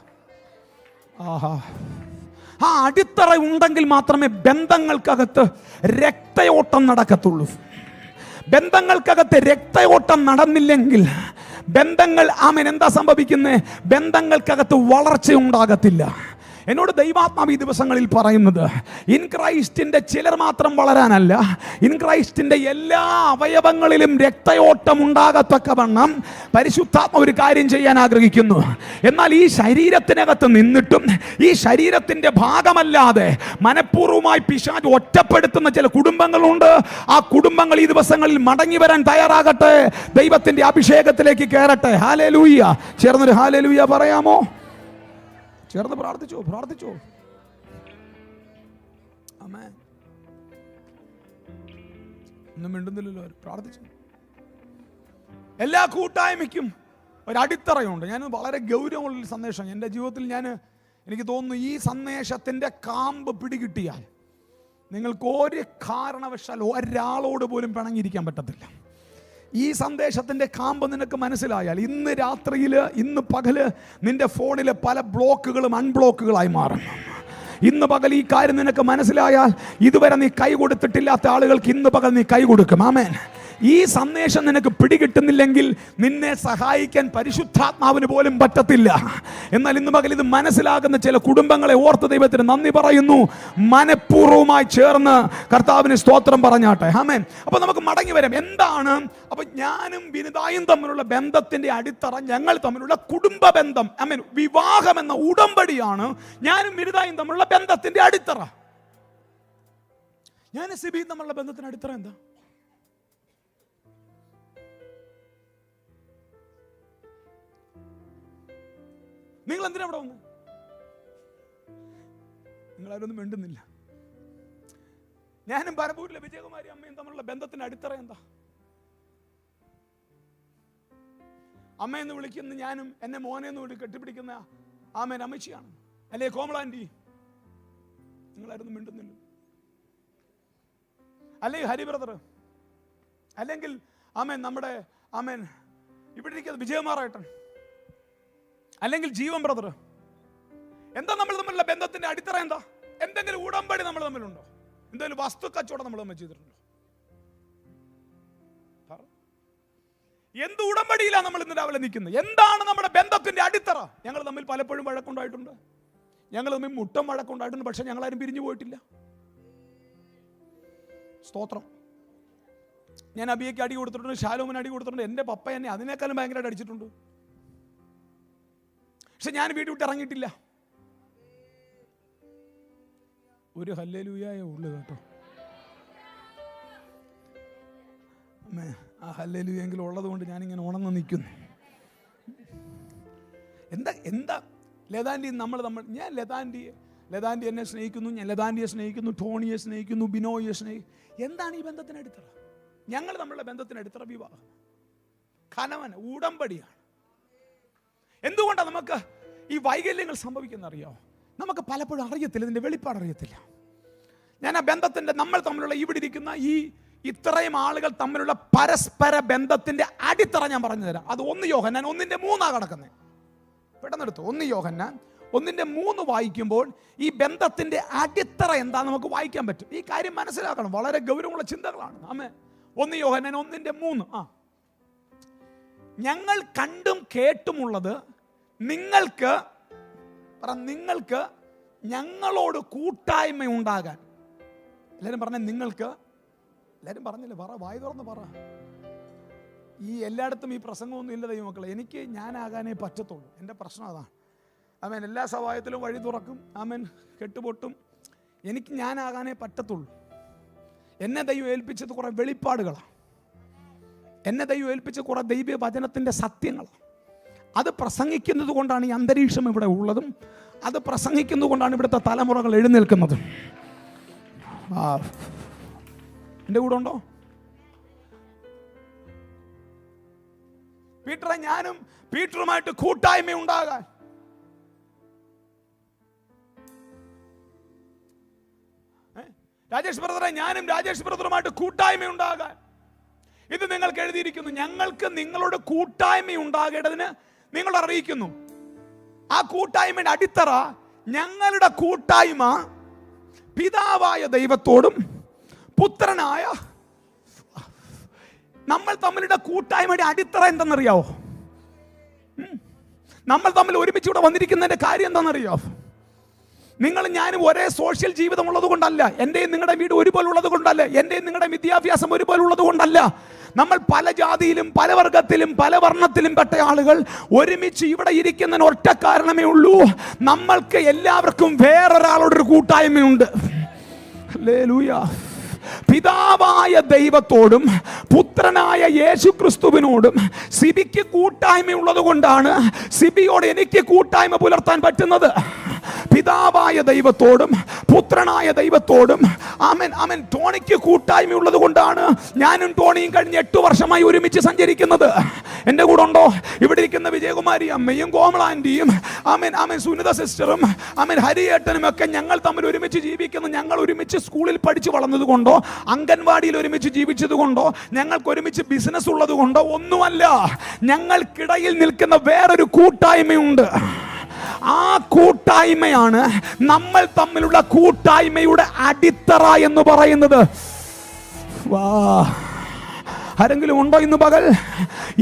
ആ അടിത്തറ ഉണ്ടെങ്കിൽ മാത്രമേ ബന്ധങ്ങൾക്കകത്ത് രക്തയോട്ടം നടക്കത്തുള്ളൂ. ബന്ധങ്ങൾക്കകത്ത് രക്തയോട്ടം നടന്നില്ലെങ്കിൽ ബന്ധങ്ങൾ ആമേൻ എന്താ സംഭവിക്കുന്നത്? ബന്ധങ്ങൾക്കകത്ത് വളർച്ച ഉണ്ടാകത്തില്ല. എന്നോട് ദൈവാത്മാവ് ഈ ദിവസങ്ങളിൽ പറയുന്നത്, ഇൻ ക്രൈസ്റ്റിന്റെ ചിലർ മാത്രം വളരാനല്ല, ഇൻ ക്രൈസ്റ്റിന്റെ എല്ലാ അവയവങ്ങളിലും രക്തയോട്ടം ഉണ്ടാകത്തക്കവണ്ണം പരിശുദ്ധാത്മ ഒരു കാര്യം ചെയ്യാൻ ആഗ്രഹിക്കുന്നു. എന്നാൽ ഈ ശരീരത്തിനകത്ത് നിന്നിട്ടും ഈ ശരീരത്തിന്റെ ഭാഗമല്ലാതെ മനഃപൂർവ്വമായി പിശാച് ഒറ്റപ്പെടുത്തുന്ന ചില കുടുംബങ്ങളുണ്ട്. ആ കുടുംബങ്ങൾ ഈ ദിവസങ്ങളിൽ മടങ്ങി വരാൻ തയ്യാറാകട്ടെ, ദൈവത്തിന്റെ അഭിഷേകത്തിലേക്ക് കയറട്ടെ. ഹല്ലേലൂയ. ചേർന്നൊരു ഹല്ലേലൂയ പറയാമോ? ചേർന്ന് പ്രാർത്ഥിച്ചോ. ആമേൻ. ഒന്നും മിണ്ടുന്നില്ലല്ലോ. പ്രാർത്ഥിച്ചു. എല്ലാ കൂട്ടായ്മയ്ക്കും ഒരടിത്തറയുണ്ട്. ഞാൻ വളരെ ഗൗരവമുള്ള സന്ദേശം എൻ്റെ ജീവിതത്തിൽ എനിക്ക് തോന്നുന്നു ഈ സന്ദേശത്തിൻ്റെ കാമ്പ് പിടികിട്ടിയാൽ നിങ്ങൾക്ക് ഒരു കാരണവശാൽ ഒരാളോട് പോലും പിണങ്ങിയിരിക്കാൻ പറ്റത്തില്ല. ഈ സന്ദേശത്തിൻ്റെ കാമ്പ് നിനക്ക് മനസ്സിലായാൽ ഇന്ന് രാത്രിയിൽ, ഇന്ന് പകല് നിന്റെ ഫോണിലെ പല ബ്ലോക്കുകളും അൺബ്ലോക്കുകളായി മാറും. ഇന്ന് പകൽ ഈ കാര്യം നിനക്ക് മനസ്സിലായാൽ ഇതുവരെ നീ കൈ കൊടുത്തിട്ടില്ലാത്ത ആളുകൾക്ക് ഇന്ന് പകൽ നീ കൈ കൊടുക്കും. ആമേൻ. ഈ സന്ദേശം നിനക്ക് പിടികിട്ടുന്നില്ലെങ്കിൽ നിന്നെ സഹായിക്കാൻ പരിശുദ്ധാത്മാവിന് പോലും പറ്റത്തില്ല. എന്നാൽ ഇന്ന് പകൽ ഇത് മനസ്സിലാകുന്ന ചില കുടുംബങ്ങളെ ഓർത്ത് ദൈവത്തിന് നന്ദി പറയുന്നു. മനഃപൂർവ്വമായി ചേർന്ന് കർത്താവിന് സ്തോത്രം പറഞ്ഞാട്ടെ. ആമേൻ. അപ്പൊ നമുക്ക് മടങ്ങി വരാം. എന്താണ് അപ്പൊ ഞാനും വിനിതായും തമ്മിലുള്ള ബന്ധത്തിന്റെ അടിത്തറ? ഞങ്ങൾ തമ്മിലുള്ള കുടുംബ ബന്ധം, ആമേൻ, വിവാഹം എന്ന ഉടമ്പടിയാണ് ഞാനും വിനിതായും തമ്മിലുള്ള ബന്ധത്തിന്റെ അടിത്തറ. ഞാൻ സിബിയും തമ്മിലുള്ള ബന്ധത്തിന്റെ അടിത്തറ എന്താ? നിങ്ങൾ എന്തിനാ അവിടെ വന്ന്? നിങ്ങളാരൊന്നും മിണ്ടുന്നില്ല. ഞാനും പരമ്പൂരിലെ വിജയകുമാരി അമ്മയും തമ്മിലുള്ള ബന്ധത്തിന്റെ അടിത്തറ എന്താ? അമ്മയെന്ന് വിളിക്കുന്ന ഞാനും എന്നെ മോനെന്ന് കെട്ടിപ്പിടിക്കുന്ന ആമേൻ അമ്മച്ചിയാണ്, അല്ലേ കോമളാൻറ്റി? നിങ്ങളാരൊന്നും മിണ്ടുന്നില്ല. അല്ലെങ്കിൽ ഹരി ബ്രദർ, അല്ലെങ്കിൽ ആമേൻ നമ്മുടെ ആമേൻ ഇവിടെ ഇരിക്കുന്നത് വിജയകുമാറേട്ടൻ, അല്ലെങ്കിൽ ജീവൻ ബ്രദർ. എന്താ നമ്മൾ തമ്മിലുള്ള ബന്ധത്തിന്റെ അടിത്തറ? എന്താ? എന്തെങ്കിലും ഉടമ്പടി നമ്മൾ തമ്മിലുണ്ടോ? എന്തെങ്കിലും വസ്തു കച്ചവടം നമ്മൾ തമ്മിൽ ചെയ്തിട്ടുണ്ടോ? എന്ത് ഉടമ്പടിയിലാണ് നമ്മൾ ഇന്ന് രാവിലെ നിൽക്കുന്നത്? എന്താണ് നമ്മുടെ ബന്ധത്തിന്റെ അടിത്തറ? ഞങ്ങൾ തമ്മിൽ പലപ്പോഴും വഴക്കുണ്ടായിട്ടുണ്ട്, ഞങ്ങൾ തമ്മിൽ മുട്ടം വഴക്കുണ്ടായിട്ടുണ്ട്, പക്ഷെ ഞങ്ങളാരും പിരിഞ്ഞു പോയിട്ടില്ല. സ്തോത്രം. ഞാൻ അബിയയ്ക്ക് അടി കൊടുത്തിട്ടുണ്ട്, ഷാലോമിന് അടി കൊടുത്തിട്ടുണ്ട്, എൻ്റെ പപ്പ എന്നെ അതിനേക്കാളും ഭയങ്കരമായിട്ട് അടിച്ചിട്ടുണ്ട്. പക്ഷെ ഞാൻ വീട് വിട്ട് ഇറങ്ങിയിട്ടില്ല. ഒരു ഹല്ലേലൂയായേ ഉള്ളു കേട്ടോ. ആ ഹല്ലേലൂയെങ്കിലും ഉള്ളത് കൊണ്ട് ഞാനിങ്ങനെ ഉണർന്ന് നിൽക്കുന്നു. എന്താ ലതാൻറ്റി ഞാൻ ലതാൻറ്റി എന്നെ സ്നേഹിക്കുന്നു, ഞാൻ ലതാൻറ്റിയെ സ്നേഹിക്കുന്നു, ടോണിയെ സ്നേഹിക്കുന്നു, ബിനോയെ സ്നേഹിക്കുന്നു. എന്താണ് ഈ ബന്ധത്തിന് അടിത്തറ? ഞങ്ങൾ നമ്മളുടെ ബന്ധത്തിന് അടിത്തറ വിവാഹം, ഖനവന, ഉടമ്പടിയാണ്. എന്തുകൊണ്ടാണ് നമുക്ക് ഈ വൈകല്യങ്ങൾ സംഭവിക്കുന്ന അറിയാമോ? നമുക്ക് പലപ്പോഴും അറിയത്തില്ല, ഇതിൻ്റെ വെളിപ്പാട് അറിയത്തില്ല. ഞാൻ ആ ബന്ധത്തിൻ്റെ, നമ്മൾ തമ്മിലുള്ള ഇവിടെ ഇരിക്കുന്ന ഈ ഇത്രയും ആളുകൾ തമ്മിലുള്ള പരസ്പര ബന്ധത്തിന്റെ അടിത്തറ ഞാൻ പറഞ്ഞു തരാം. അത് 1 യോഹന്നാൻ 1:3 കിടക്കുന്നത്. പെട്ടെന്നെടുത്തു. 1 യോഹന്നാൻ 1:3 വായിക്കുമ്പോൾ ഈ ബന്ധത്തിന്റെ അടിത്തറ എന്താ നമുക്ക് വായിക്കാൻ പറ്റും. ഈ കാര്യം മനസ്സിലാക്കണം, വളരെ ഗൗരവമുള്ള ചിന്തകളാണ്. ആമേൻ. 1 യോഹന്നാൻ 1:3. ഞങ്ങൾ കണ്ടും കേട്ടുമുള്ളത് നിങ്ങൾക്ക് ഞങ്ങളോട് കൂട്ടായ്മ ഉണ്ടാകാൻ. എല്ലാവരും പറഞ്ഞ നിങ്ങൾക്ക്. എല്ലാവരും പറഞ്ഞില്ലേ? പറ, വായി തുറന്ന് പറ. ഈ എല്ലായിടത്തും ഈ പ്രസംഗമൊന്നും ഇല്ല ദൈവമക്കളെ. എനിക്ക് ഞാനാകാനേ പറ്റത്തുള്ളൂ. എൻ്റെ പ്രശ്നം അതാണ്. ആമേൻ. എല്ലാ സഭായത്തിലും വഴി തുറക്കും, ആമേൻ, കെട്ടുപൊട്ടും. എനിക്ക് ഞാനാകാനേ പറ്റത്തുള്ളൂ. എന്നെ ദൈവം ഏൽപ്പിച്ചത് കുറേ വെളിപ്പാടുകളാണ്. എന്നെ ദൈവം ഏൽപ്പിച്ച കുറേ ദൈവ വചനത്തിൻ്റെ സത്യങ്ങളാണ്. അത് പ്രസംഗിക്കുന്നത് കൊണ്ടാണ് ഈ അന്തരീക്ഷം ഇവിടെ ഉള്ളതും, അത് പ്രസംഗിക്കുന്നത് കൊണ്ടാണ് ഇവിടുത്തെ തലമുറകൾ എഴുന്നേൽക്കുന്നതും. എൻ്റെ കൂടെ ഉണ്ടോ? ഞാനും പീറ്ററുമായിട്ട് കൂട്ടായ്മ ഉണ്ടാകാൻ. രാജേഷ് ബ്രദറെ, ഞാനും രാജേഷ് ബ്രദറുമായിട്ട് കൂട്ടായ്മ ഉണ്ടാകാൻ. ഇത് നിങ്ങൾക്ക് എഴുതിയിരിക്കുന്നു. ഞങ്ങൾക്ക് നിങ്ങളോട് കൂട്ടായ്മ ഉണ്ടാകേണ്ടതിന് നിങ്ങൾ അറിയിക്കുന്നു. ആ കൂട്ടായ്മയുടെ അടിത്തറ, ഞങ്ങളുടെ കൂട്ടായ്മ പിതാവായ ദൈവത്തോടും പുത്രനായ നമ്മൾ തമ്മിലുള്ള കൂട്ടായ്മയുടെ അടിത്തറ എന്തെന്നറിയാവോ? നമ്മൾ തമ്മിൽ ഒരുമിച്ച് ഇവിടെ വന്നിരിക്കുന്നതിന്റെ കാര്യം എന്താണെന്നറിയാവോ? നിങ്ങളും ഞാനും ഒരേ സോഷ്യൽ ജീവിതം ഉള്ളത് കൊണ്ടല്ല, എൻ്റെയും നിങ്ങളുടെ വീട് ഒരുപോലെ ഉള്ളത് കൊണ്ടല്ല, എൻ്റെയും നിങ്ങളുടെ വിദ്യാഭ്യാസം ഒരുപോലെ ഉള്ളത് കൊണ്ടല്ല. നമ്മൾ പല ജാതിയിലും പല വർഗത്തിലും പല വർണ്ണത്തിലും പെട്ട ആളുകൾ ഒരുമിച്ച് ഇവിടെ ഇരിക്കുന്നതിന് ഒറ്റ കാരണമേ ഉള്ളൂ, നമ്മൾക്ക് എല്ലാവർക്കും വേറൊരാളോടൊരു കൂട്ടായ്മയുണ്ട്. ഹല്ലേലൂയ. പിതാവായ ദൈവത്തോടും പുത്രനായ യേശു ക്രിസ്തുവിനോടും സിബിക്ക് കൂട്ടായ്മയുള്ളത് കൊണ്ടാണ് സിബിയോട് എനിക്ക് കൂട്ടായ്മ പുലർത്താൻ പറ്റുന്നത്. പിതാവായ ദൈവത്തോടും പുത്രനായ ദൈവത്തോടും ആമേൻ ആമേൻ ടോണിക്ക് കൂട്ടായ്മയുള്ളത് കൊണ്ടാണ് ഞാനും ടോണിയും കഴിഞ്ഞ 8 വർഷമായി ഒരുമിച്ച് സഞ്ചരിക്കുന്നത്. എൻ്റെ കൂടെ ഉണ്ടോ? ഇവിടെ ഇരിക്കുന്ന വിജയകുമാരി അമ്മയും കോമളാൻറ്റിയും ആമേൻ ആമേൻ സുനിത സിസ്റ്ററും ആമേൻ ഹരിയേട്ടനും ഒക്കെ ഞങ്ങൾ തമ്മിൽ ഒരുമിച്ച് ജീവിക്കുന്നു. ഞങ്ങൾ ഒരുമിച്ച് സ്കൂളിൽ പഠിച്ചു വളർന്നത് കൊണ്ടോ അംഗൻവാടിയിൽ ഒരുമിച്ച് ജീവിച്ചത് കൊണ്ടോ ഞങ്ങൾക്ക് ഒരുമിച്ച് ബിസിനസ് ഉള്ളത് കൊണ്ടോ ഒന്നുമല്ല. ഞങ്ങൾക്കിടയിൽ നിൽക്കുന്ന വേറൊരു കൂട്ടായ്മയുണ്ട്. ആ കൂട്ടായ്മയാണ് നമ്മൾ തമ്മിലുള്ള കൂട്ടായ്മയുടെ അടിത്തറ എന്ന് പറയുന്നത്. വാ, ആരെങ്കിലും ഉണ്ടോ ഇന്ന് പകൽ?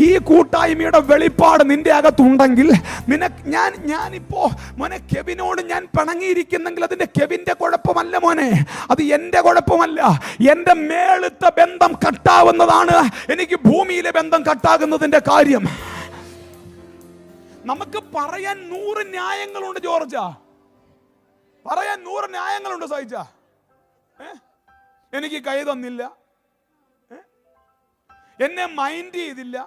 ഈ കൂട്ടായ്മയുടെ വെളിപ്പാട് നിന്റെ അകത്തുണ്ടെങ്കിൽ ഞാനിപ്പോ മോനെ കെവിനോട് ഞാൻ പിണങ്ങിയിരിക്കുന്നെങ്കിൽ അതിന്റെ കെവിന്റെ കുഴപ്പമല്ല മോനെ, അത് എൻ്റെ കുഴപ്പമല്ല. എൻ്റെ മേളത്തെ ബന്ധം കട്ടാവുന്നതാണ് എനിക്ക് ഭൂമിയിലെ ബന്ധം കട്ടാകുന്നതിന്റെ കാര്യം. നമുക്ക് പറയാൻ 100 ന്യായങ്ങളുണ്ട് ജോർജ, പറയാൻ 100 ന്യായങ്ങളുണ്ട് സഹിച്ച. എനിക്ക് കൈ തന്നില്ല, എന്നെ മൈൻഡ് ചെയ്തില്ല,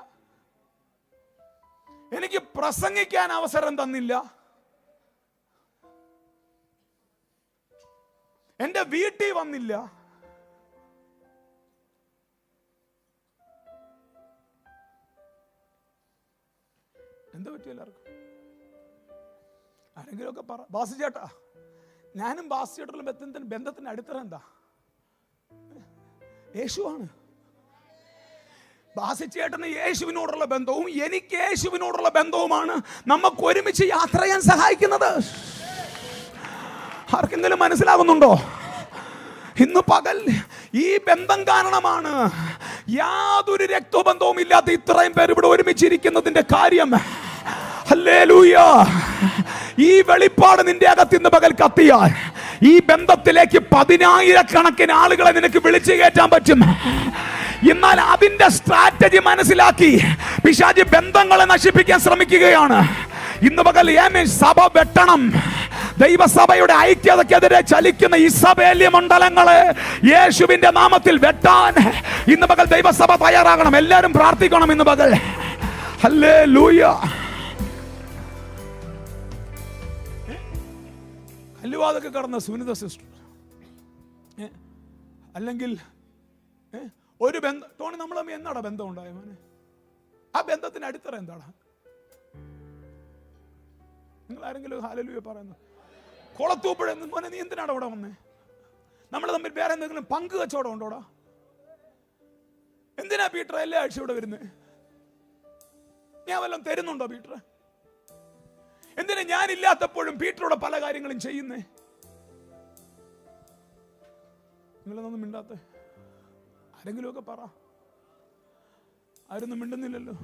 എനിക്ക് പ്രസംഗിക്കാൻ അവസരം തന്നില്ല, എന്റെ വീട്ടിൽ വന്നില്ല. എന്താ പറ്റിയ എല്ലാവർക്കും? ആരെങ്കിലും ഒക്കെ പറ. ബാസി ചേട്ടാ, ഞാനും ബാസി ചേട്ടനുള്ള ബന്ധത്തിന്റെ അടിത്തറ എന്താ? യേശുവാണ്. ബാസിച്ചേട്ടന് യേശുവിനോടുള്ള ബന്ധവും എനിക്ക് യേശുവിനോടുള്ള ബന്ധവുമാണ് നമുക്ക് ഒരുമിച്ച് യാത്ര ചെയ്യാൻ സഹായിക്കുന്നത്. ആർക്കെങ്കിലും മനസ്സിലാകുന്നുണ്ടോ? ഇന്ന് പകൽ ഈ ബന്ധം കാരണമാണ് യാതൊരു രക്തബന്ധവും ഇല്ലാത്ത ഇത്രയും പേർ ഇവിടെ ഒരുമിച്ചിരിക്കുന്നതിന്റെ കാര്യം. ഹല്ലേലൂയ. ഈ വെളിപ്പാട് നിന്റെ അകത്ത് ഇന്ന് പകൽ കത്തിയാൽ ഈ ബന്ധത്തിലേക്ക് 10,000 ആളുകളെ നിനക്ക് വിളിച്ചു കയറ്റാൻ പറ്റും. എന്നാൽ അതിന്റെ സ്ട്രാറ്റജി മനസ്സിലാക്കി പിശാചി ബന്ധങ്ങളെ നശിപ്പിക്കാൻ ശ്രമിക്കുകയാണ്. ഇന്ന് പകൽ സഭ വെട്ടണം. ദൈവസഭയുടെ ഐക്യതയ്ക്കെതിരെ ചലിക്കുന്ന ഇസബേല്യ മണ്ഡലങ്ങളെ യേശുവിന്റെ നാമത്തിൽ വെട്ടാൻ ഇന്ന് പകൽ ദൈവസഭ തയ്യാറാകണം. എല്ലാവരും പ്രാർത്ഥിക്കണം ഇന്ന് പകൽ. ഹല്ലേലൂയ. കല്ലുവാതൊക്കെ കടന്ന സുനിത സിസ്റ്റർ അല്ലെങ്കിൽ ഒരു ബന്ധം ടോണി നമ്മൾ തമ്മിൽ എന്നാടാ ബന്ധം ഉണ്ടായ മോനെ? ആ ബന്ധത്തിന് അടിത്തറ എന്താണ്? നിങ്ങൾ ആരെങ്കിലും ഹല്ലേലൂയ പറയുന്നു? കുളത്തൂപ്പുഴ മോനെ നീ എന്തിനാണ് അവിടെ വന്നേ? നമ്മൾ തമ്മിൽ വേറെ എന്തെങ്കിലും പങ്ക് കച്ചവടം ഉണ്ടോടാ? എന്തിനാ പീറ്റർ എല്ലാ ആഴ്ച ഇവിടെ വരുന്നേ? ഞാൻ വല്ലതും തരുന്നുണ്ടോ പീറ്റർ? എന്തിനാ ഞാനില്ലാത്തപ്പോഴും പീറ്ററുടെ പല കാര്യങ്ങളും ചെയ്യുന്നേ? നിങ്ങളൊന്നും മിണ്ടാത്ത ആരെങ്കിലും ഒക്കെ പറ. ആരൊന്നും മിണ്ടുന്നില്ലല്ലോ.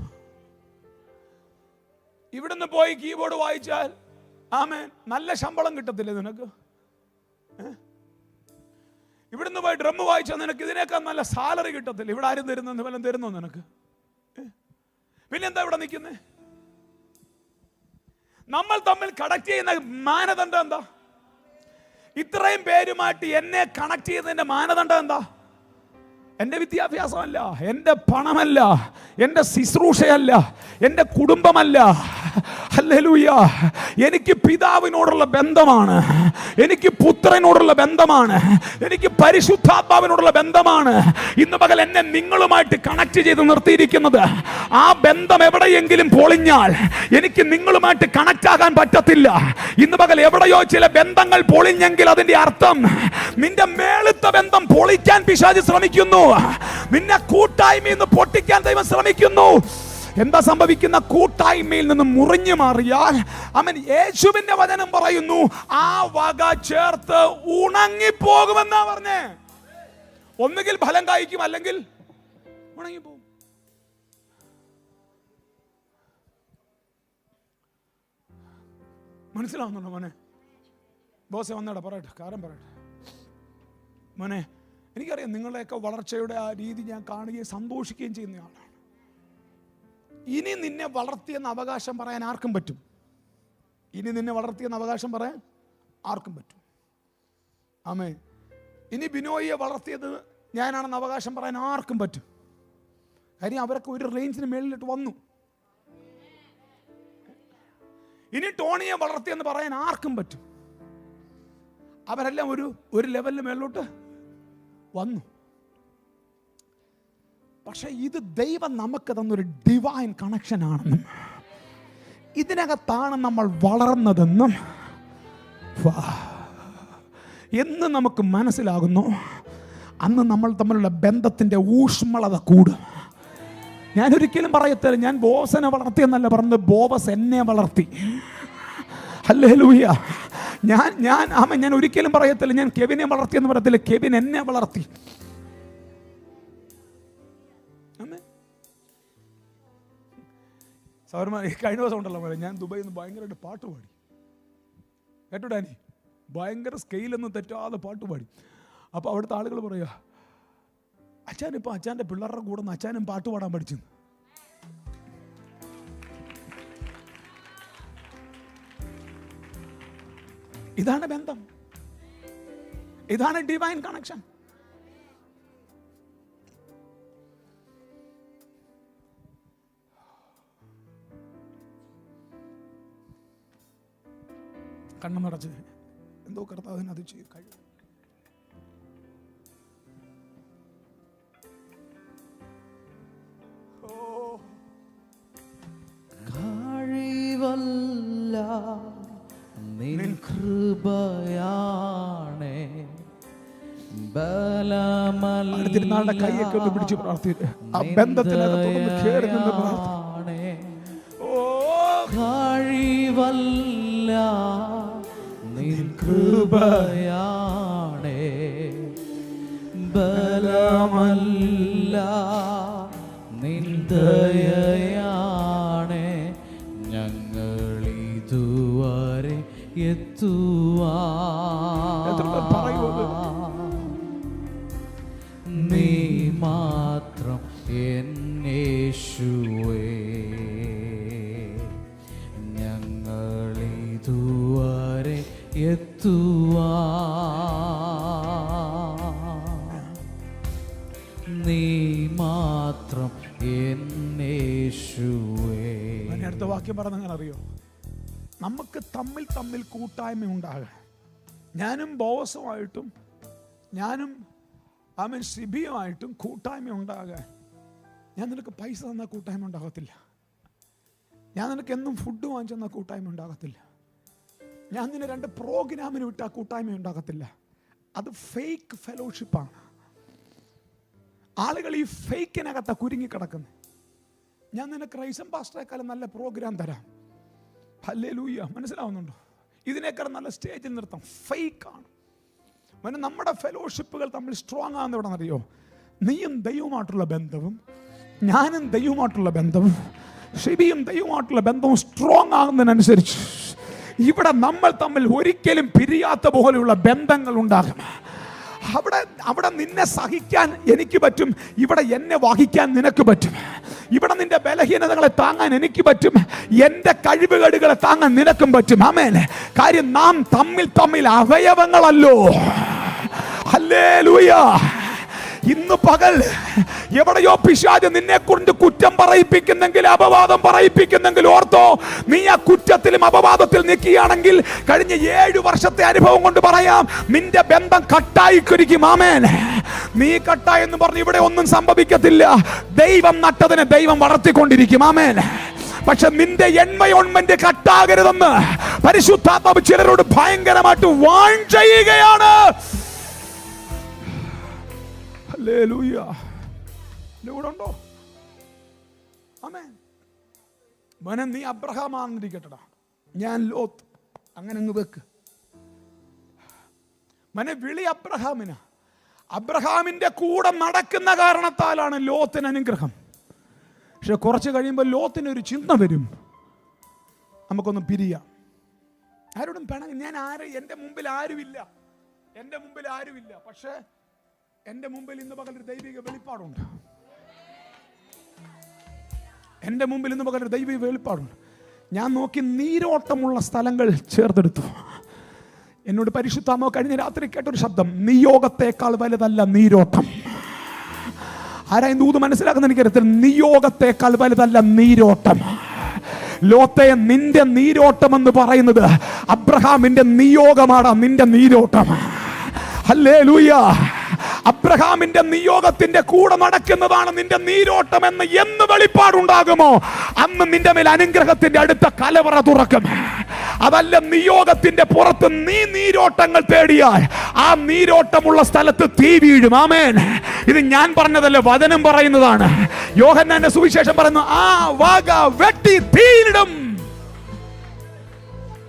ഇവിടുന്ന് പോയി കീബോർഡ് വായിച്ചാൽ ആമേൻ നല്ല ശമ്പളം കിട്ടത്തില്ലേ നിനക്ക്? ഇവിടുന്ന് പോയി ഡ്രം വായിച്ചാൽ നിനക്ക് ഇതിനേക്കാൾ നല്ല സാലറി കിട്ടത്തില്ല. ഇവിടെ ആരും തരുന്നു വല്ലതും തരുന്നോ നിനക്ക്? പിന്നെന്താ ഇവിടെ നിൽക്കുന്നേ? നമ്മൾ തമ്മിൽ കണക്ട് ചെയ്യുന്ന മാനദണ്ഡം എന്താ? ഇത്രയും പേരുമായിട്ട് എന്നെ കണക്ട് ചെയ്യുന്നതിന്റെ മാനദണ്ഡം എന്താ? എൻ്റെ വിദ്യാഭ്യാസമല്ല, എൻ്റെ പണമല്ല, എൻ്റെ ശുശ്രൂഷയല്ല, എൻ്റെ കുടുംബമല്ല. ഹല്ലേലൂയ. എനിക്ക് പിതാവിനോടുള്ള ബന്ധമാണ്, എനിക്ക് പുത്രനോടുള്ള ബന്ധമാണ്, എനിക്ക് പരിശുദ്ധാത്മാവിനോടുള്ള ബന്ധമാണ് ഇന്ന് പകൽ എന്നെ നിങ്ങളുമായിട്ട് കണക്ട് ചെയ്ത് നിർത്തിയിരിക്കുന്നത്. ആ ബന്ധം എവിടെയെങ്കിലും പൊളിഞ്ഞാൽ എനിക്ക് നിങ്ങളുമായിട്ട് കണക്ട് ആകാൻ പറ്റത്തില്ല. ഇന്ന് പകൽ എവിടെയോ ചില ബന്ധങ്ങൾ പൊളിഞ്ഞെങ്കിൽ അതിന്റെ അർത്ഥം നിന്റെ മേളത്തെ ബന്ധം പൊളിക്കാൻ പിശാച് ശ്രമിക്കുന്നു. നിന്നെ കൂട്ടായ്മയിൽ നിന്ന് പൊട്ടിക്കാൻ ദൈവം ശ്രമിക്കുന്നു. എന്താ സംഭവിക്കുന്ന? കൂട്ടായ്മയിൽ നിന്ന് മുറിഞ്ഞു മാറിയാൽ അവൻ യേശുവിന്റെ വചനം പറയുന്നു ആ വക ചേർത്ത് ഉണങ്ങിപ്പോകുമെന്നാ പറഞ്ഞേ. ഒന്നുകിൽ ഫലം കായ്ക്കും, അല്ലെങ്കിൽ ഉണങ്ങിപ്പോകും. മനസ്സിലാവുന്നുണ്ടോ മോനെ? ബോസെ വന്നേടാ, പറയട്ടെ, കാര്യം പറയട്ടെ. മോനെ, എനിക്കറിയാം നിങ്ങളുടെയൊക്കെ വളർച്ചയുടെ ആ രീതി ഞാൻ കാണുകയും സന്തോഷിക്കുകയും ചെയ്യുന്ന ആളാണ്. ഇനി നിന്നെ വളർത്തിയെന്ന് അവകാശം പറയാൻ ആർക്കും പറ്റും. ഇനി നിന്നെ വളർത്തിയെന്ന് അവകാശം പറയാൻ ആർക്കും പറ്റും. ആമേ. ഇനി ബിനോയിയെ വളർത്തിയത് ഞാനാണെന്ന് അവകാശം പറയാൻ ആർക്കും പറ്റും. കാര്യം അവരൊക്കെ ഒരു റേഞ്ചിന് മേളിലിട്ട് വന്നു. ഇനി ടോണിയെ വളർത്തിയെന്ന് പറയാൻ ആർക്കും പറ്റും. അവരെല്ലാം ഒരു ലെവലിന് മേളിലോട്ട് വന്നു. പക്ഷെ ഇത് ദൈവം നമുക്ക് തന്നൊരു ഡിവൈൻ കണക്ഷൻ ആണെന്നും ഇതിനകത്താണ് നമ്മൾ വളർന്നതെന്നും എന്ന് നമുക്ക് മനസ്സിലാകുന്നു. അന്ന് നമ്മൾ തമ്മിലുള്ള ബന്ധത്തിൻ്റെ ഊഷ്മളത കൂടും. ഞാനൊരിക്കലും പറയത്തില്ല ഞാൻ ബോസനെ വളർത്തിയെന്നല്ല പറഞ്ഞത്, ബോബസ് എന്നെ വളർത്തി. ഹല്ലേലൂയ. ഞാൻ ഒരിക്കലും പറയത്തില്ല ഞാൻ കെവിനെ വളർത്തിയെന്ന് പറയത്തില്ല, കെവിൻ എന്നെ വളർത്തി. സൗരമാ, കഴിഞ്ഞ ദിവസം ഉണ്ടല്ലോ പോലെ ഞാൻ ദുബായിൽ നിന്ന് ഭയങ്കരമായിട്ട് പാട്ട് പാടി കേട്ടോ ഡാനി, ഭയങ്കര സ്കെയിലൊന്നും തെറ്റാതെ പാട്ട് പാടി. അപ്പോൾ അവിടുത്തെ ആളുകൾ പറയുക, അച്ഛനിപ്പോൾ അച്ഛൻ്റെ പിള്ളേരുടെ കൂടെ നിന്ന് അച്ഛനും പാട്ട് പാടാൻ പഠിച്ചു. ഇതാണ് ബന്ധം, ഇതാണ് ഡിവൈൻ കണക്ഷൻ. കണ്ണം നടച്ച് എന്തോ കർത്താവിന് അത് ചെയ്യും കഴിയും. കഴിവല്ല നിൻ കൃപയാണേ, ബലമല്ല തിരുനാളുടെ കൈയൊക്കെ ഒന്ന് പിടിച്ച് പ്രാർത്ഥിക്കുക. ആ ബന്ധത്തിനകത്തൊന്ന് കേറി നിന്ന് പ്രാർത്ഥിക്കണേ. കഴിവല്ല നിൻ കൃപയാണേ, ബലമല്ല നിൻ ദയയാണേ, ഞങ്ങളിതുവരെ നീ മാത്രം എന്നേശുവേ, ഞങ്ങളിതുവരെ നീ മാത്രം എന്നേശുവേ. അടുത്ത വാക്യം പറഞ്ഞാൽ അറിയോ, നമുക്ക് തമ്മിൽ കൂട്ടായ്മ ഉണ്ടാകുക. ഞാനും ബോസുമായിട്ടും ഞാനും സിബിയുമായിട്ടും കൂട്ടായ്മ ഉണ്ടാകുക. ഞാൻ നിനക്ക് പൈസ തന്നാൽ കൂട്ടായ്മ ഉണ്ടാകത്തില്ല. ഞാൻ നിനക്ക് എന്നും ഫുഡ് വാങ്ങിച്ചു തന്നാൽ കൂട്ടായ്മ ഉണ്ടാകത്തില്ല. ഞാൻ നിന്നെ 2 പ്രോഗ്രാമിന് വിട്ടാൽ കൂട്ടായ്മ ഉണ്ടാകത്തില്ല. അത് ഫേക്ക് ഫെലോഷിപ്പാണ്. ആളുകൾ ഈ ഫേക്കിനകത്താണ് കുരുങ്ങിക്കിടക്കുന്നത്. ഞാൻ നിനക്ക് റൈസം പാസ്റ്ററേക്കാളും നല്ല പ്രോഗ്രാം തരാം. ഹല്ലേലൂയ. മനസ്സിലാവുന്നുണ്ടോ? ഇതിനേക്കാൾ നല്ല സ്റ്റേജിൽ നിർത്താം. ഫേക്കാണ്. നമ്മുടെ ഫെലോഷിപ്പുകൾ തമ്മിൽ സ്ട്രോങ് ആകുന്ന എവിടെ അറിയോ? നീയും ദൈവമായിട്ടുള്ള ബന്ധവും ഞാനും ദൈവമായിട്ടുള്ള ബന്ധവും ഷിബിയും ദൈവമായിട്ടുള്ള ബന്ധവും സ്ട്രോങ് ആകുന്നതിനനുസരിച്ച് ഇവിടെ നമ്മൾ തമ്മിൽ ഒരിക്കലും പിരിയാത്ത പോലെയുള്ള ബന്ധങ്ങൾ ഉണ്ടാകും. അവിടെ നിന്നെ സഹിക്കാൻ എനിക്ക് പറ്റും, ഇവിടെ എന്നെ വഹിക്കാൻ നിനക്ക് പറ്റും. ഇവിടെ നിന്റെ ബലഹീനതകളെ താങ്ങാൻ എനിക്ക് പറ്റും, എൻ്റെ കഴിവുകേടുകളെ താങ്ങാൻ നിനക്കും പറ്റും. ആമേൻ. കാര്യം നാം തമ്മിൽ അവയവങ്ങളല്ലോ. ഹല്ലേലൂയ. ഇന്ന് പകൽ എവിടെയോ പിശാച് നിന്നെ കൊണ്ട് കുറ്റം പറയിപ്പിക്കുന്നെങ്കിൽ, അപവാദം പറയിപ്പിക്കുന്നെങ്കിൽ ഓർത്തോ, നീ ആ കുറ്റത്തിലും അപവാദത്തിൽ നിൽക്കുകയാണെങ്കിൽ കഴിഞ്ഞ 7 വർഷത്തെ അനുഭവം കൊണ്ട് പറയാം, നിന്റെ ബന്ധം കട്ടായിക്കൊരിക്കും. ആമേൻ. നീ കട്ടായി എന്ന് പറഞ്ഞ് ഇവിടെ ഒന്നും സംഭവിക്കത്തില്ല. ദൈവം നട്ടതിനെ ദൈവം വളർത്തിക്കൊണ്ടിരിക്കും. ആമേൻ. പക്ഷെ നിന്റെ എൻവയോൺമെന്റ് കട്ടാകരുതെന്ന് പരിശുദ്ധാത്മാവ് ചിലരോട് ഭയങ്കരമായിട്ട് വാൺ ചെയ്യുകയാണ്. ഹല്ലേലൂയ. ഉണ്ടോ? ആമേൻ. മോനെ, നീ അബ്രഹാമാണെന്നിരിക്കട്ടടാ, ഞാൻ ലോത്ത്. അങ്ങനെ അങ്ങ് വെക്ക്. മോനെ, വിളി അബ്രഹാമിന്. അബ്രഹാമിന്റെ കൂടെ നടക്കുന്ന കാരണത്താലാണ് ലോത്തിന് അനുഗ്രഹം. പക്ഷെ കുറച്ച് കഴിയുമ്പോൾ ലോത്തിന് ഒരു ചിന്ത വരും, നമുക്കൊന്ന് പിരിയാം. ആരോടും പിണങ്ങി. ഞാൻ എൻ്റെ മുമ്പിൽ ആരുമില്ല, എൻ്റെ മുമ്പിൽ ആരുമില്ല. പക്ഷേ എൻ്റെ മുമ്പിൽ ഇന്ന് പകൽ ഒരു ദൈവിക വെളിപ്പാടുണ്ട്. എൻ്റെ മുമ്പിൽ ഇന്ന് പകൽ ഒരു ദൈവിക വെളിപ്പാടുണ്ട്. ഞാൻ നോക്കി നീരോട്ടമുള്ള സ്ഥലങ്ങൾ ചേർത്തെടുത്തു. എന്നോട് പരിശുദ്ധാത്മാവ് കഴിഞ്ഞ രാത്രി കേട്ടൊരു ശബ്ദം, നിയോഗത്തെക്കാൾ വലുതല്ല നീരോട്ടം. ആരാ ദൂത് മനസ്സിലാക്കുന്ന എനിക്കറിയത്തില്ല. നിയോഗത്തെക്കാൾ വലുതല്ല നീരോട്ടം. ലോത്തെ, നിന്റെ നീരോട്ടം എന്ന് പറയുന്നത് അബ്രഹാമിന്റെ നിയോഗമാണ്. നിന്റെ നീരോട്ടം, ഹല്ലേലൂയ, അബ്രഹാമിന്റെ നിയോഗത്തിന്റെ കൂടെ നടക്കുന്നതാണ് നിന്റെ നീരോട്ടം എന്ന് വെളിപ്പാടുണ്ടാകുമോ അന്ന് നിന്റെ മേൽ അനുഗ്രഹത്തിന്റെ അടുത്ത കലവറ തുറക്കും. അതല്ല, നിയോഗത്തിന്റെ പുറത്ത് നീ നീരോട്ടങ്ങൾ തേടിയാൽ ആ നീരോട്ടമുള്ള സ്ഥലത്ത് തീ വീഴും. ആമേൻ. ഇത് ഞാൻ പറഞ്ഞതല്ല, വചനം പറയുന്നതാണ്. യോഹന്നാന്റെ സുവിശേഷം പറയുന്നു, ആ വക വെട്ടി തീയിടും.